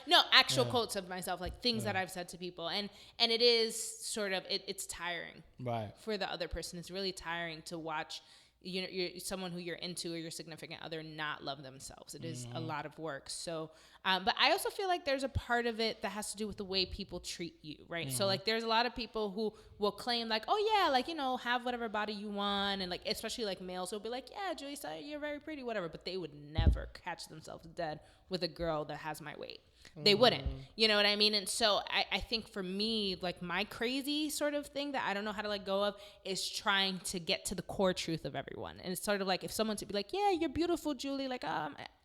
no, actual quotes of myself, like things that I've said to people. And it is sort of, it's tiring. Right. For the other person. It's really tiring to watch you're someone who you're into or your significant other not love themselves. It is a lot of work. So, but I also feel like there's a part of it that has to do with the way people treat you, right? So like there's a lot of people who will claim like, oh yeah, like, you know, have whatever body you want. And like, especially like males will be like, yeah, Julissa, you're very pretty, whatever. But they would never catch themselves dead with a girl that has my weight. They wouldn't, you know what I mean? And so I think for me, like my crazy sort of thing that I don't know how to let go of is trying to get to the core truth of everyone. And it's sort of like if someone to be like, yeah, you're beautiful, Julie. Like,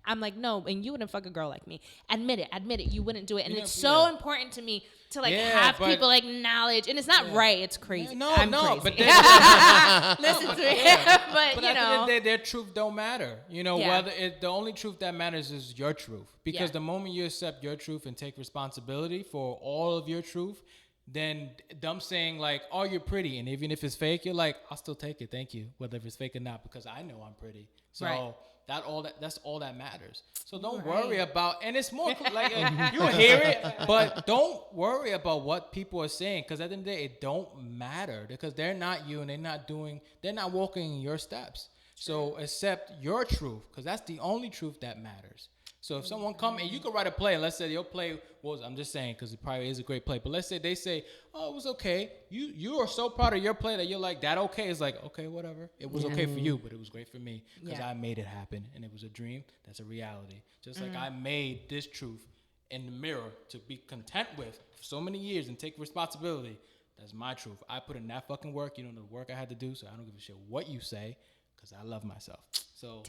I'm like, no, and you wouldn't fuck a girl like me. Admit it. You wouldn't do it. And it's so important to me to like have people acknowledge. And it's not right. It's crazy. I'm crazy. But listen to me. But you at the end know, of the day, their truth don't matter. You know, whether the only truth that matters is your truth. Because the moment you accept your truth and take responsibility for all of your truth, then them saying like, oh, you're pretty, and even if it's fake, you're like, I'll still take it, thank you, whether if it's fake or not, because I know I'm pretty. So that's all that matters. So don't worry about, and it's more like you'll hear it, but don't worry about what people are saying, because at the end of the day, it don't matter, because they're not you, and they're not walking in your steps. So accept your truth, because that's the only truth that matters. So if someone come and you can write a play, and let's say they'll play, well, I'm just saying because it probably is a great play, but let's say they say, oh, it was okay. You are so proud of your play that you're like, that okay? It's like, okay, whatever. It was okay for you, but it was great for me because I made it happen, and it was a dream. That's a reality. Just like I made this truth in the mirror to be content with for so many years and take responsibility. That's my truth. I put in that fucking work. You know the work I had to do, so I don't give a shit what you say because I love myself. So,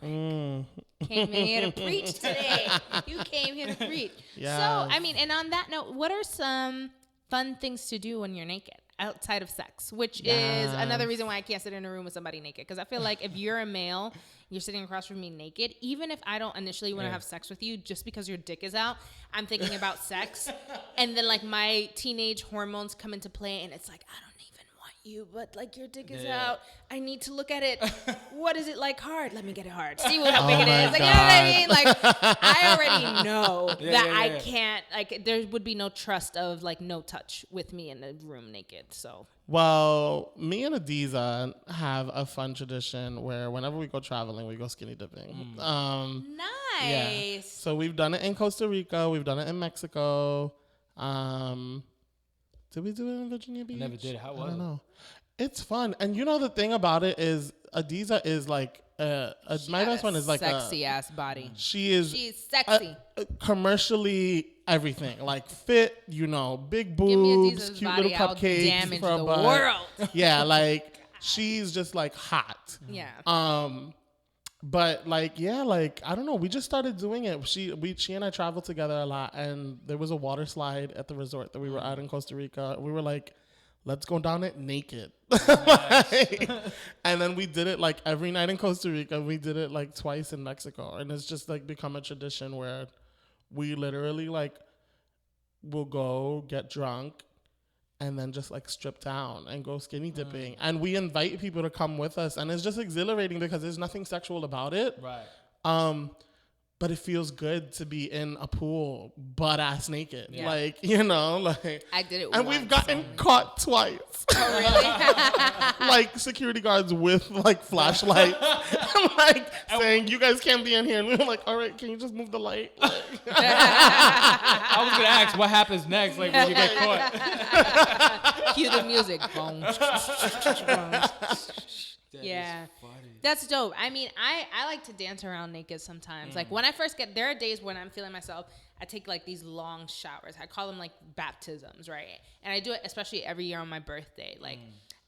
came in here to preach today. You came here to preach. Yes. So, I mean, and on that note, what are some fun things to do when you're naked outside of sex? Which is another reason why I can't sit in a room with somebody naked. Because I feel like if you're a male, you're sitting across from me naked, even if I don't initially want to have sex with you, just because your dick is out, I'm thinking about sex. And then like my teenage hormones come into play, and it's like, I don't even want you, but like your dick is out. I need to look at it. What is it like hard? Let me get it hard. See how big it is. Like, you know what I mean? Like, I already know that I can't, like, there would be no trust of like no touch with me in the room naked. So. Well, me and Adiza have a fun tradition where whenever we go traveling, we go skinny dipping. Nice. Yeah. So we've done it in Costa Rica. We've done it in Mexico. Did we do it in Virginia Beach? I never did. How was it? I don't know. It's fun. And you know, the thing about it is Adiza is like, my best friend is like sexy ass body. She's sexy. Commercially everything. Like fit, you know, big boobs, cute little cupcakes for a butt. World. Yeah, like she's just like hot. Yeah. But like, yeah, like, I don't know. We just started doing it. She and I traveled together a lot, and there was a water slide at the resort that we were at in Costa Rica. We were like, let's go down it naked. Like, and then we did it like every night in Costa Rica. We did it like twice in Mexico. And it's just like become a tradition where we literally like will go get drunk and then just like strip down and go skinny dipping. And we invite people to come with us. And it's just exhilarating because there's nothing sexual about it. Right. But it feels good to be in a pool butt ass naked. Yeah. Like, you know, like. I did it and once. We've gotten caught twice. Oh, really? Like security guards with like flashlights. Like saying, you guys can't be in here. And we were like, all right, can you just move the light? Like, I was going to ask what happens next, like when you get caught. Cue the music. Yeah, that's dope. I mean, I like to dance around naked sometimes. Like when I first there are days when I'm feeling myself, I take like these long showers. I call them like baptisms, right? And I do it especially every year on my birthday. Like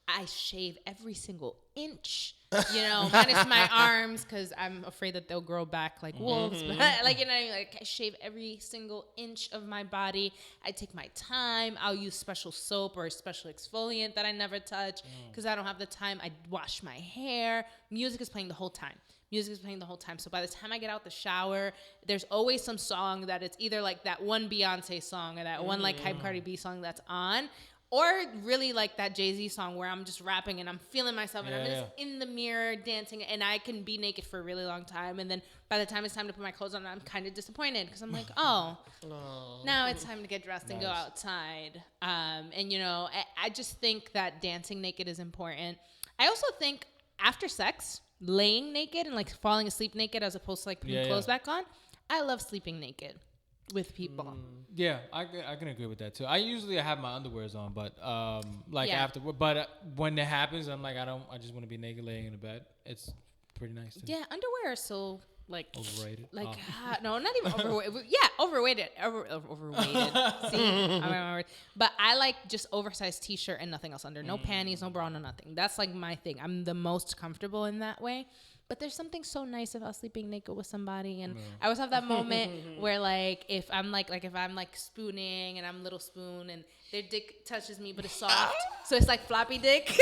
I shave every single inch, you know, minus my arms because I'm afraid that they'll grow back like wolves. But like, you know what I mean? Like I shave every single inch of my body. I take my time. I'll use special soap or a special exfoliant that I never touch because I don't have the time. I wash my hair. Music is playing the whole time. So by the time I get out the shower, there's always some song that it's either like that one Beyonce song or that one like Hype Cardi B song that's on. Or really like that Jay-Z song where I'm just rapping and I'm feeling myself and I'm just in the mirror dancing and I can be naked for a really long time. And then by the time it's time to put my clothes on, I'm kind of disappointed because I'm like, oh, now it's time to get dressed and go outside. And, you know, I just think that dancing naked is important. I also think after sex, laying naked and like falling asleep naked as opposed to like putting clothes back on. I love sleeping naked with people. Yeah, I can agree with that too. I usually have my underwears on, but after, but when it happens, I'm like, I just want to be naked laying in the bed. It's pretty nice. Too. Yeah, underwear is so like overrated. Like no, not even overweighted. Yeah, overrated. Overweighted. See, but I like just oversized t-shirt and nothing else under. No panties, no bra, no nothing. That's like my thing. I'm the most comfortable in that way. But there's something so nice about sleeping naked with somebody, and I always have that moment where like if I'm like if I'm like spooning and I'm little spoon and their dick touches me, but it's soft, so it's like floppy dick, and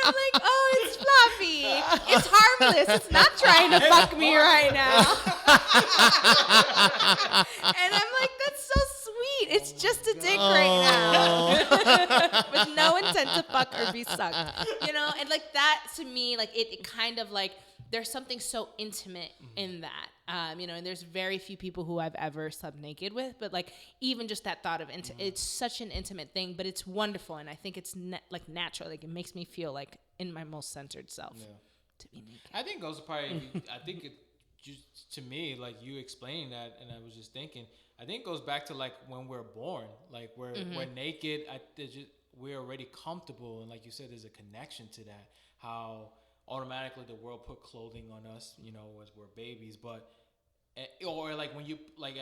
I'm like, oh, it's floppy, it's harmless, it's not trying to fuck me right now, and I'm like, that's so sweet, it's just a dick right now, with no intent to fuck or be sucked, you know, and like that to me, like it kind of like there's something so intimate in that, you know, and there's very few people who I've ever slept naked with, but like even just that thought of it's such an intimate thing, but it's wonderful, and I think it's like natural, like it makes me feel like in my most centered self to be naked. I think also probably, I think it just to me, like you explaining that, and I was just thinking, I think it goes back to like when we're born, like we're naked, we're already comfortable, and like you said, there's a connection to that, how automatically the world put clothing on us, you know, as we're babies, but or like when you like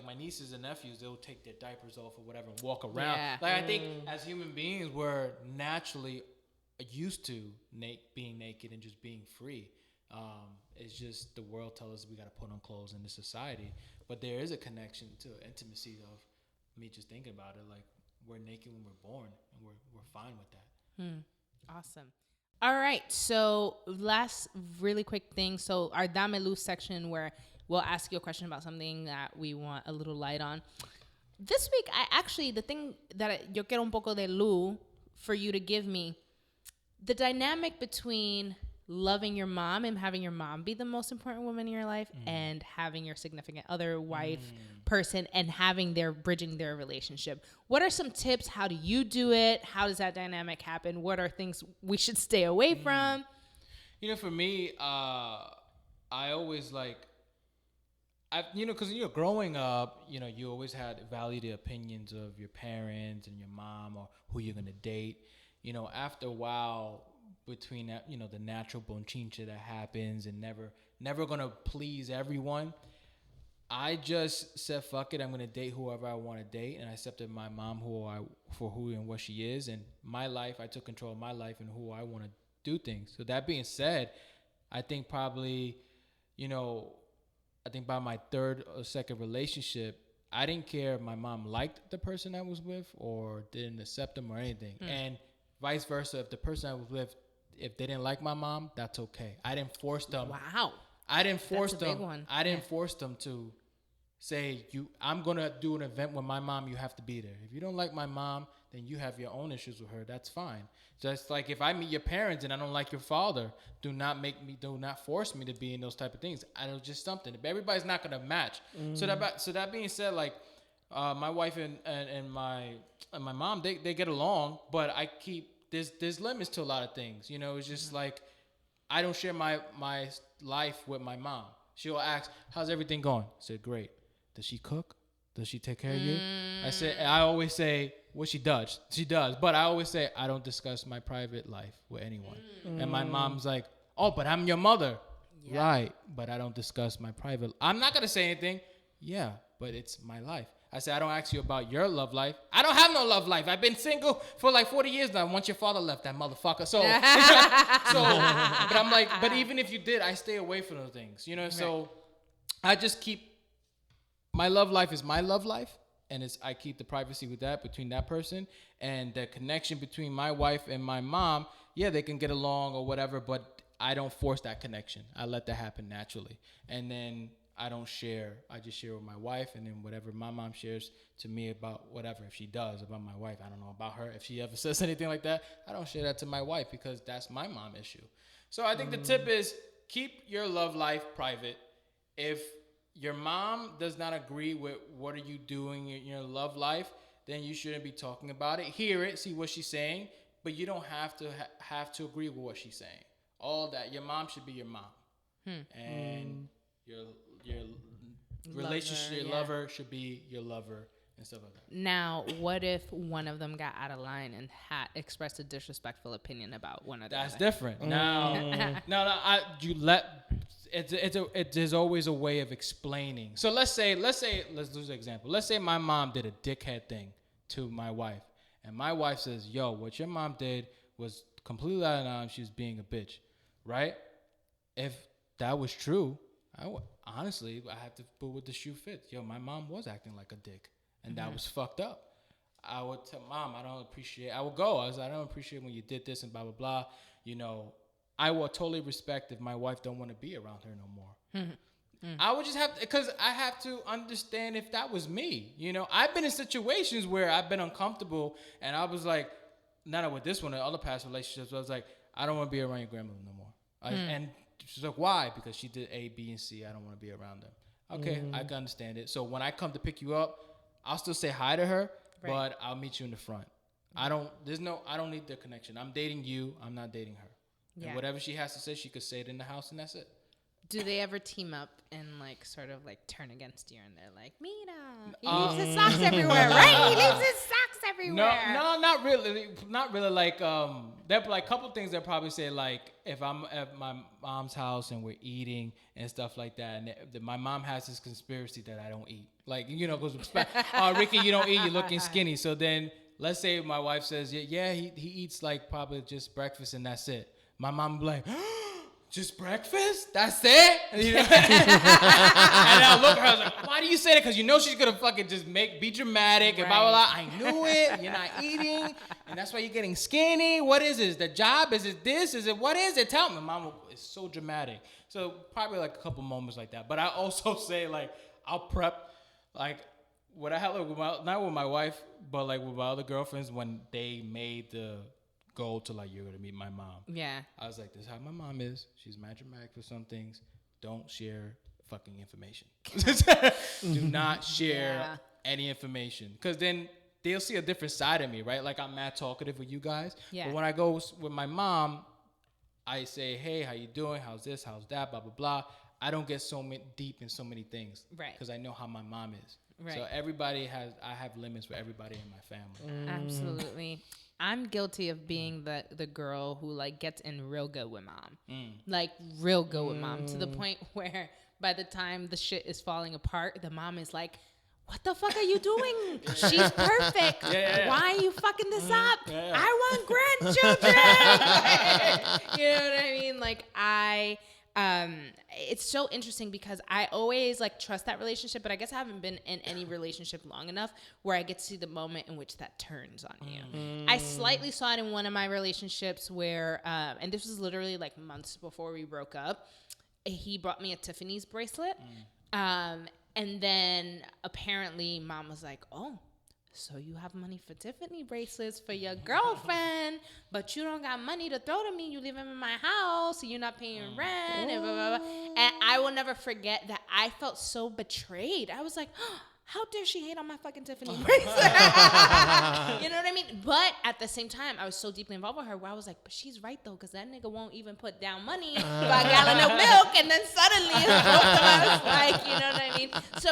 my nieces and nephews, they'll take their diapers off or whatever and walk around. Like I think as human beings, we're naturally used to being naked and just being free. It's just the world tells us we got to put on clothes in this society, but there is a connection to intimacy of me just thinking about it. Like we're naked when we're born, and we're fine with that. Awesome. All right, so last really quick thing. So our Dame Luz section where we'll ask you a question about something that we want a little light on. This week, the thing that yo quiero un poco de luz for you to give me, the dynamic between loving your mom and having your mom be the most important woman in your life and having your significant other, wife, person, and bridging their relationship. What are some tips? How do you do it? How does that dynamic happen? What are things we should stay away from? You know, for me, I always because you're growing up, you know, you always had value the opinions of your parents and your mom or who you're going to date. You know, after a while, between that, you know, the natural bonchincha that happens and never gonna please everyone, I just said fuck it, I'm gonna date whoever I want to date, and I accepted my mom for who and what she is, and my life. I took control of my life and who I want to do things. So that being said, I think probably, you know, I think by my third or second relationship, I didn't care if my mom liked the person I was with or didn't accept them or anything, and vice versa. If the person I was with, if they didn't like my mom, that's okay. I didn't force them. Wow. I didn't force them. Big one. I didn't force them to say, I'm going to do an event with my mom, you have to be there. If you don't like my mom, then you have your own issues with her. That's fine. Just like if I meet your parents and I don't like your father, do not force me to be in those type of things. I know just something. Everybody's not going to match. So that being said, like my wife and my mom, they get along, but I keep, there's limits to a lot of things. You know, it's just like I don't share my life with my mom. She'll ask, how's everything going? I said, great. Does she cook? Does she take care of you? I always say, well, she does. She does. But I always say, I don't discuss my private life with anyone. And my mom's like, oh, but I'm your mother. Yeah. Right. But I don't discuss my private. I'm not going to say anything. Yeah, but it's my life. I said, I don't ask you about your love life. I don't have no love life. I've been single for like 40 years now. Once your father left, that motherfucker. So, but I'm like, but even if you did, I stay away from those things, you know? Right. So I just keep, my love life is my love life. And I keep the privacy with that between that person, and the connection between my wife and my mom. Yeah, they can get along or whatever, but I don't force that connection. I let that happen naturally. And then I don't share. I just share with my wife, and then whatever my mom shares to me about whatever, if she does, about my wife, I don't know about her. If she ever says anything like that, I don't share that to my wife because that's my mom issue. So I think the tip is keep your love life private. If your mom does not agree with what are you doing in your love life, then you shouldn't be talking about it. Hear it, see what she's saying. but you don't have to have to agree with what she's saying. All that, your mom should be your mom, and your relationship, your lover should be your lover, and stuff like that. Now, what if one of them got out of line and had expressed a disrespectful opinion about one of them? That's different. Now, there's always a way of explaining. So let's use an example. Let's say my mom did a dickhead thing to my wife, and my wife says, "Yo, what your mom did was completely out of line. She was being a bitch," right? If that was true, honestly, I have to put what the shoe fits. Yo, my mom was acting like a dick. And that was fucked up. I would tell Mom, I don't appreciate. I would go. I don't appreciate when you did this and blah blah blah. You know, I will totally respect if my wife don't want to be around her no more. I would just have to, because I have to understand if that was me. You know, I've been in situations where I've been uncomfortable, and I was like, not with this one, in other past relationships, I was like, I don't want to be around your grandmother no more. And she's like, why? Because she did A, B, and C. I don't want to be around them. Okay, I can understand it. So when I come to pick you up, I'll still say hi to her, but I'll meet you in the front. I don't need the connection. I'm dating you. I'm not dating her. Yeah. And whatever she has to say, she could say it in the house, and that's it. Do they ever team up and like sort of like turn against you, and they're like, Mira, he leaves his socks everywhere, right? He leaves his socks everywhere. No, not really. Not really. Like, there are like a couple things they'll probably say, like, if I'm at my mom's house and we're eating and stuff like that, and my mom has this conspiracy that I don't eat. Like, you know, goes, Ricky, you don't eat, you're looking skinny. So then, let's say my wife says, yeah, he eats like probably just breakfast and that's it. My mom will be like, just breakfast? That's it? You know? And I'll look at her, I was like, why do you say that? Because you know she's going to fucking just be dramatic and blah, blah, blah. I knew it. You're not eating. And that's why you're getting skinny. What is this? The job? Is it this? Is it what is it? Tell me. Mom is so dramatic. So probably like a couple moments like that. But I also say, like, I'll prep. Like, what I had, like, not with my wife, but like with my other girlfriends, when they made the goal to, like, you're gonna meet my mom. Yeah. I was like, this is how my mom is. She's mad dramatic for some things. Don't share fucking information. Do not share any information, because then they'll see a different side of me, right? Like, I'm mad talkative with you guys. Yeah. But when I go with my mom, I say, hey, how you doing? How's this? How's that? Blah blah blah. I don't get so deep in so many things, right? Because I know how my mom is. Right. So I have limits for everybody in my family. Absolutely. I'm guilty of being the girl who, like, gets in real good with mom. Like, real good with mom, to the point where by the time the shit is falling apart, the mom is like, what the fuck are you doing? She's perfect. Why are you fucking this up? I want grandchildren. You know what I mean? Like, it's so interesting because I always, like, trust that relationship, but I guess I haven't been in any relationship long enough where I get to see the moment in which that turns on you. I slightly saw it in one of my relationships where, and this was literally like months before we broke up. He brought me a Tiffany's bracelet. And then apparently mom was like, oh, so you have money for Tiffany bracelets for your girlfriend, but you don't got money to throw to me. You live in my house, so you're not paying rent, and blah, blah, blah. And I will never forget that I felt so betrayed. I was like, oh, how dare she hate on my fucking Tiffany bracelet? You know what I mean? But at the same time, I was so deeply involved with her where I was like, but she's right, though, because that nigga won't even put down money for a gallon of milk, and then suddenly it's both of us. Like, you know what I mean? So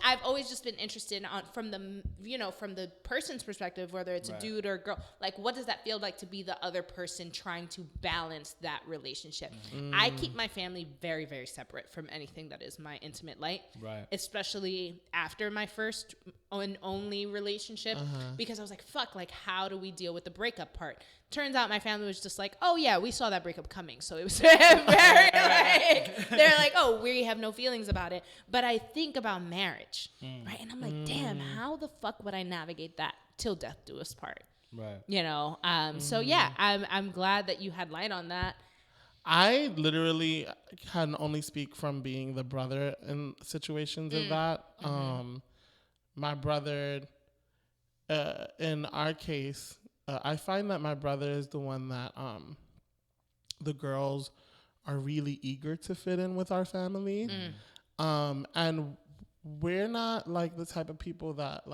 I've always just been interested from the person's perspective, whether it's a dude or a girl. Like, what does that feel like to be the other person trying to balance that relationship? I keep my family very, very separate from anything that is my intimate life, right? Especially after my first and only relationship, because I was like, fuck, like, how do we deal with the breakup part? Turns out my family was just like, oh yeah, we saw that breakup coming. So it was very like, they're like, oh, we have no feelings about it. But I think about marriage, right? And I'm like, damn, how the fuck would I navigate that till death do us part? Right. You know? So yeah, I'm glad that you had light on that. I literally can only speak from being the brother in situations of that. My brother, in our case, I find that my brother is the one that the girls are really eager to fit in with our family. And we're not like the type of people that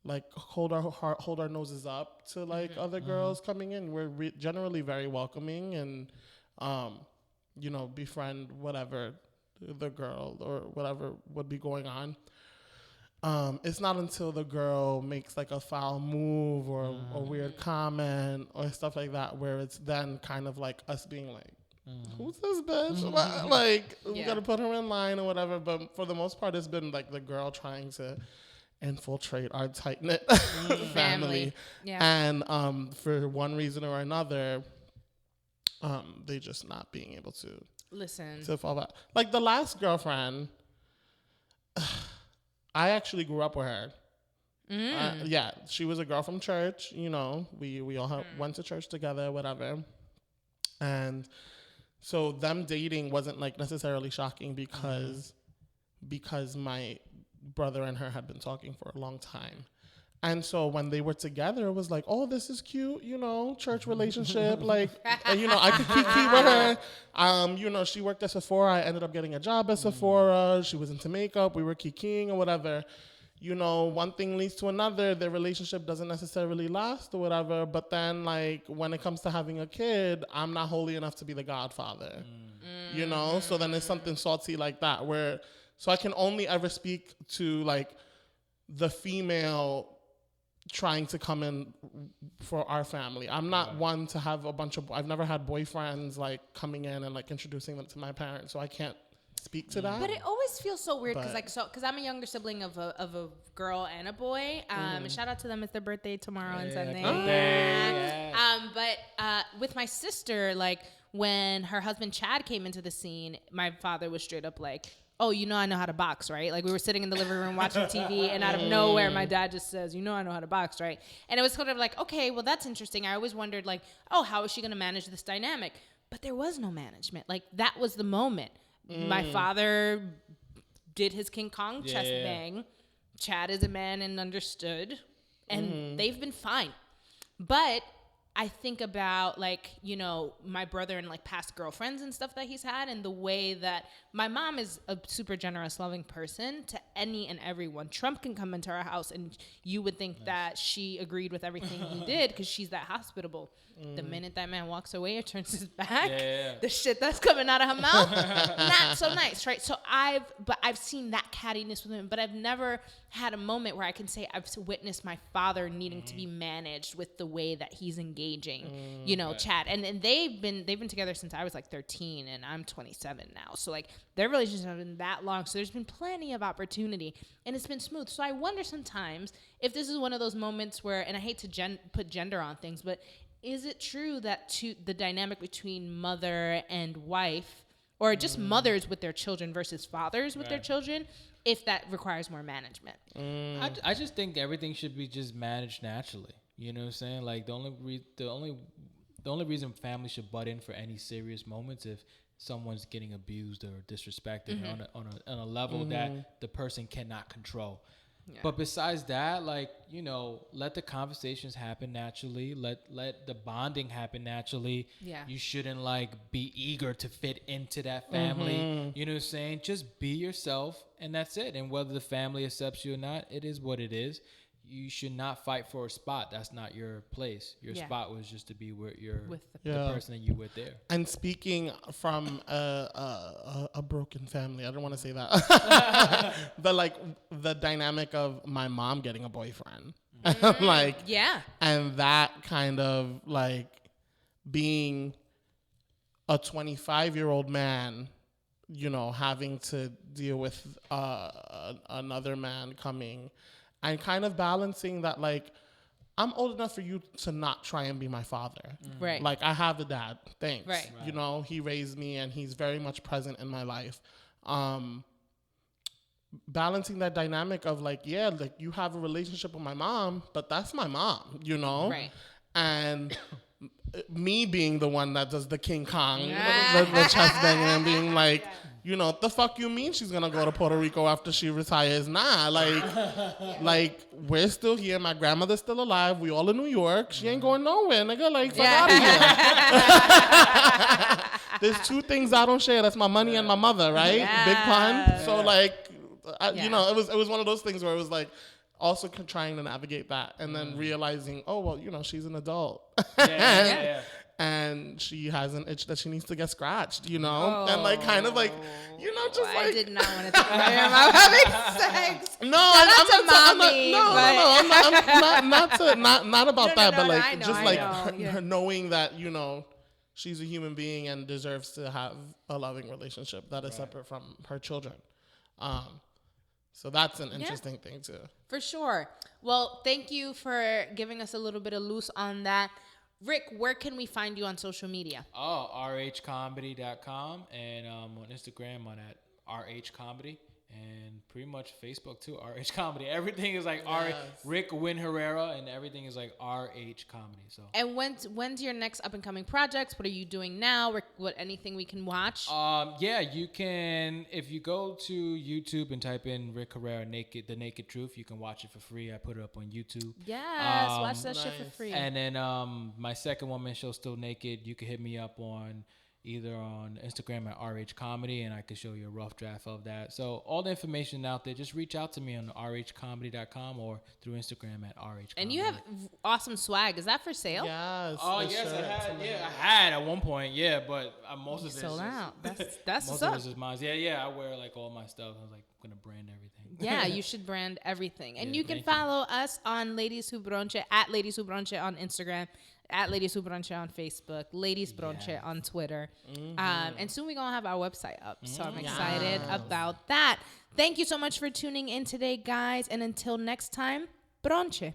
like hold our noses up to like other girls coming in. We're generally very welcoming and, you know, befriend whatever the girl or whatever would be going on. It's not until the girl makes like a foul move or a weird comment or stuff like that where it's then kind of like us being like, who's this bitch? Like, we gotta put her in line or whatever. But for the most part, it's been like the girl trying to infiltrate our tight-knit family. Yeah. And for one reason or another, they just not being able to listen to fall back. Like the last girlfriend, I actually grew up with her. Yeah, she was a girl from church. You know, we all went to church together, whatever. And so them dating wasn't like necessarily shocking because my brother and her had been talking for a long time. And so when they were together, it was like, oh, this is cute, you know, church relationship. Like, you know, I could kiki with her. You know, she worked at Sephora. I ended up getting a job at Sephora. She was into makeup. We were kikiing or whatever. You know, one thing leads to another. Their relationship doesn't necessarily last or whatever. But then, like, when it comes to having a kid, I'm not holy enough to be the godfather. You know? So then it's something salty like that where... So I can only ever speak to, like, the female trying to come in for our family. I'm not one to have a bunch of... I've never had boyfriends, like, coming in and, like, introducing them to my parents. So I can't speak to that. But it always feels so weird because I'm a younger sibling of a girl and a boy. And shout out to them. It's their birthday tomorrow and Sunday. But with my sister, like, when her husband Chad came into the scene, my father was straight up like... oh, you know I know how to box, right? Like, we were sitting in the living room watching TV, and out of nowhere, my dad just says, you know I know how to box, right? And it was sort of like, okay, well, that's interesting. I always wondered, like, oh, how is she going to manage this dynamic? But there was no management. Like, that was the moment. My father did his King Kong chest bang. Chad is a man and understood, and they've been fine. But... I think about, like, you know, my brother and, like, past girlfriends and stuff that he's had and the way that my mom is a super generous, loving person to any and everyone. Trump can come into our house and you would think that she agreed with everything he did because she's that hospitable. The minute that man walks away or turns his back, the shit that's coming out of her mouth, not so nice, right? So I've seen that cattiness with him, but I've never had a moment where I can say I've witnessed my father needing to be managed with the way that he's engaging, you know, Chad. And they've been together since I was like 13 and I'm 27 now. So like their relationship has been that long. So there's been plenty of opportunity and it's been smooth. So I wonder sometimes if this is one of those moments where, and I hate to put gender on things, but is it true that the dynamic between mother and wife, or just mothers with their children versus fathers with their children, if that requires more management? I just think everything should be just managed naturally. You know what I'm saying? Like the only reason families should butt in for any serious moments if someone's getting abused or disrespected on a level that the person cannot control. Yeah. But besides that, like, you know, let the conversations happen naturally. Let the bonding happen naturally. Yeah. You shouldn't, like, be eager to fit into that family. You know what I'm saying? Just be yourself, and that's it. And whether the family accepts you or not, it is what it is. You should not fight for a spot. That's not your place. Your spot was just to be with the person that you with there. And speaking from a broken family, I don't want to say that, but like the dynamic of my mom getting a boyfriend, like and that kind of like being a 25-year-old man, you know, having to deal with another man coming. And kind of balancing that, like, I'm old enough for you to not try and be my father. Right. Like, I have a dad. Thanks. Right. You know, he raised me and he's very much present in my life. Balancing that dynamic of, like, yeah, like, you have a relationship with my mom, but that's my mom, you know? Right. And me being the one that does the King Kong, you know, the chest banging and being like... You know, what the fuck you mean she's gonna go to Puerto Rico after she retires? Nah, like we're still here. My grandmother's still alive. We all in New York. She ain't going nowhere, nigga. Like, fuck out of here. There's two things I don't share. That's my money and my mother, right? Big pun. So like, you know, it was one of those things where it was like, also trying to navigate that, and then realizing, oh well, you know, she's an adult. Yeah. And she has an itch that she needs to get scratched, you know? And like kind of like, you know, just like I did not want to talk about him having sex. no, not about that, but like just like her knowing that, you know, she's a human being and deserves to have a loving relationship that is separate from her children. So that's an interesting thing too. For sure. Well, thank you for giving us a little bit of loose on that. Rick, where can we find you on social media? Oh, rhcomedy.com, and on Instagram on at rhcomedy, and pretty much Facebook too, RH Comedy. Everything is like Rick Wind Herrera, and everything is like RH Comedy. So. And when's your next up and coming projects? What are you doing now? What anything we can watch? Yeah, you can, if you go to YouTube and type in Rick Herrera The Naked Truth, you can watch it for free. I put it up on YouTube. Yes, watch that shit for free. And then my second one-man show, Still Naked, you can hit me up on either on Instagram at RH Comedy, and I can show you a rough draft of that. So all the information out there, just reach out to me on rhcomedy.com or through Instagram at rhcomedy. And you have awesome swag. Is that for sale? Yes. Oh, yes, I had at one point, but most of it sold out. That's most what's up. of it is mine. Yeah, I wear like all my stuff. I was like, I'm going to brand everything. Yeah, you should brand everything. And you can follow us on Ladies Who Bronche, at Ladies Who Bronche on Instagram, at Ladies Who Bronche on Facebook, Ladies Bronche on Twitter. And soon we're going to have our website up. So I'm excited about that. Thank you so much for tuning in today, guys. And until next time, Bronche.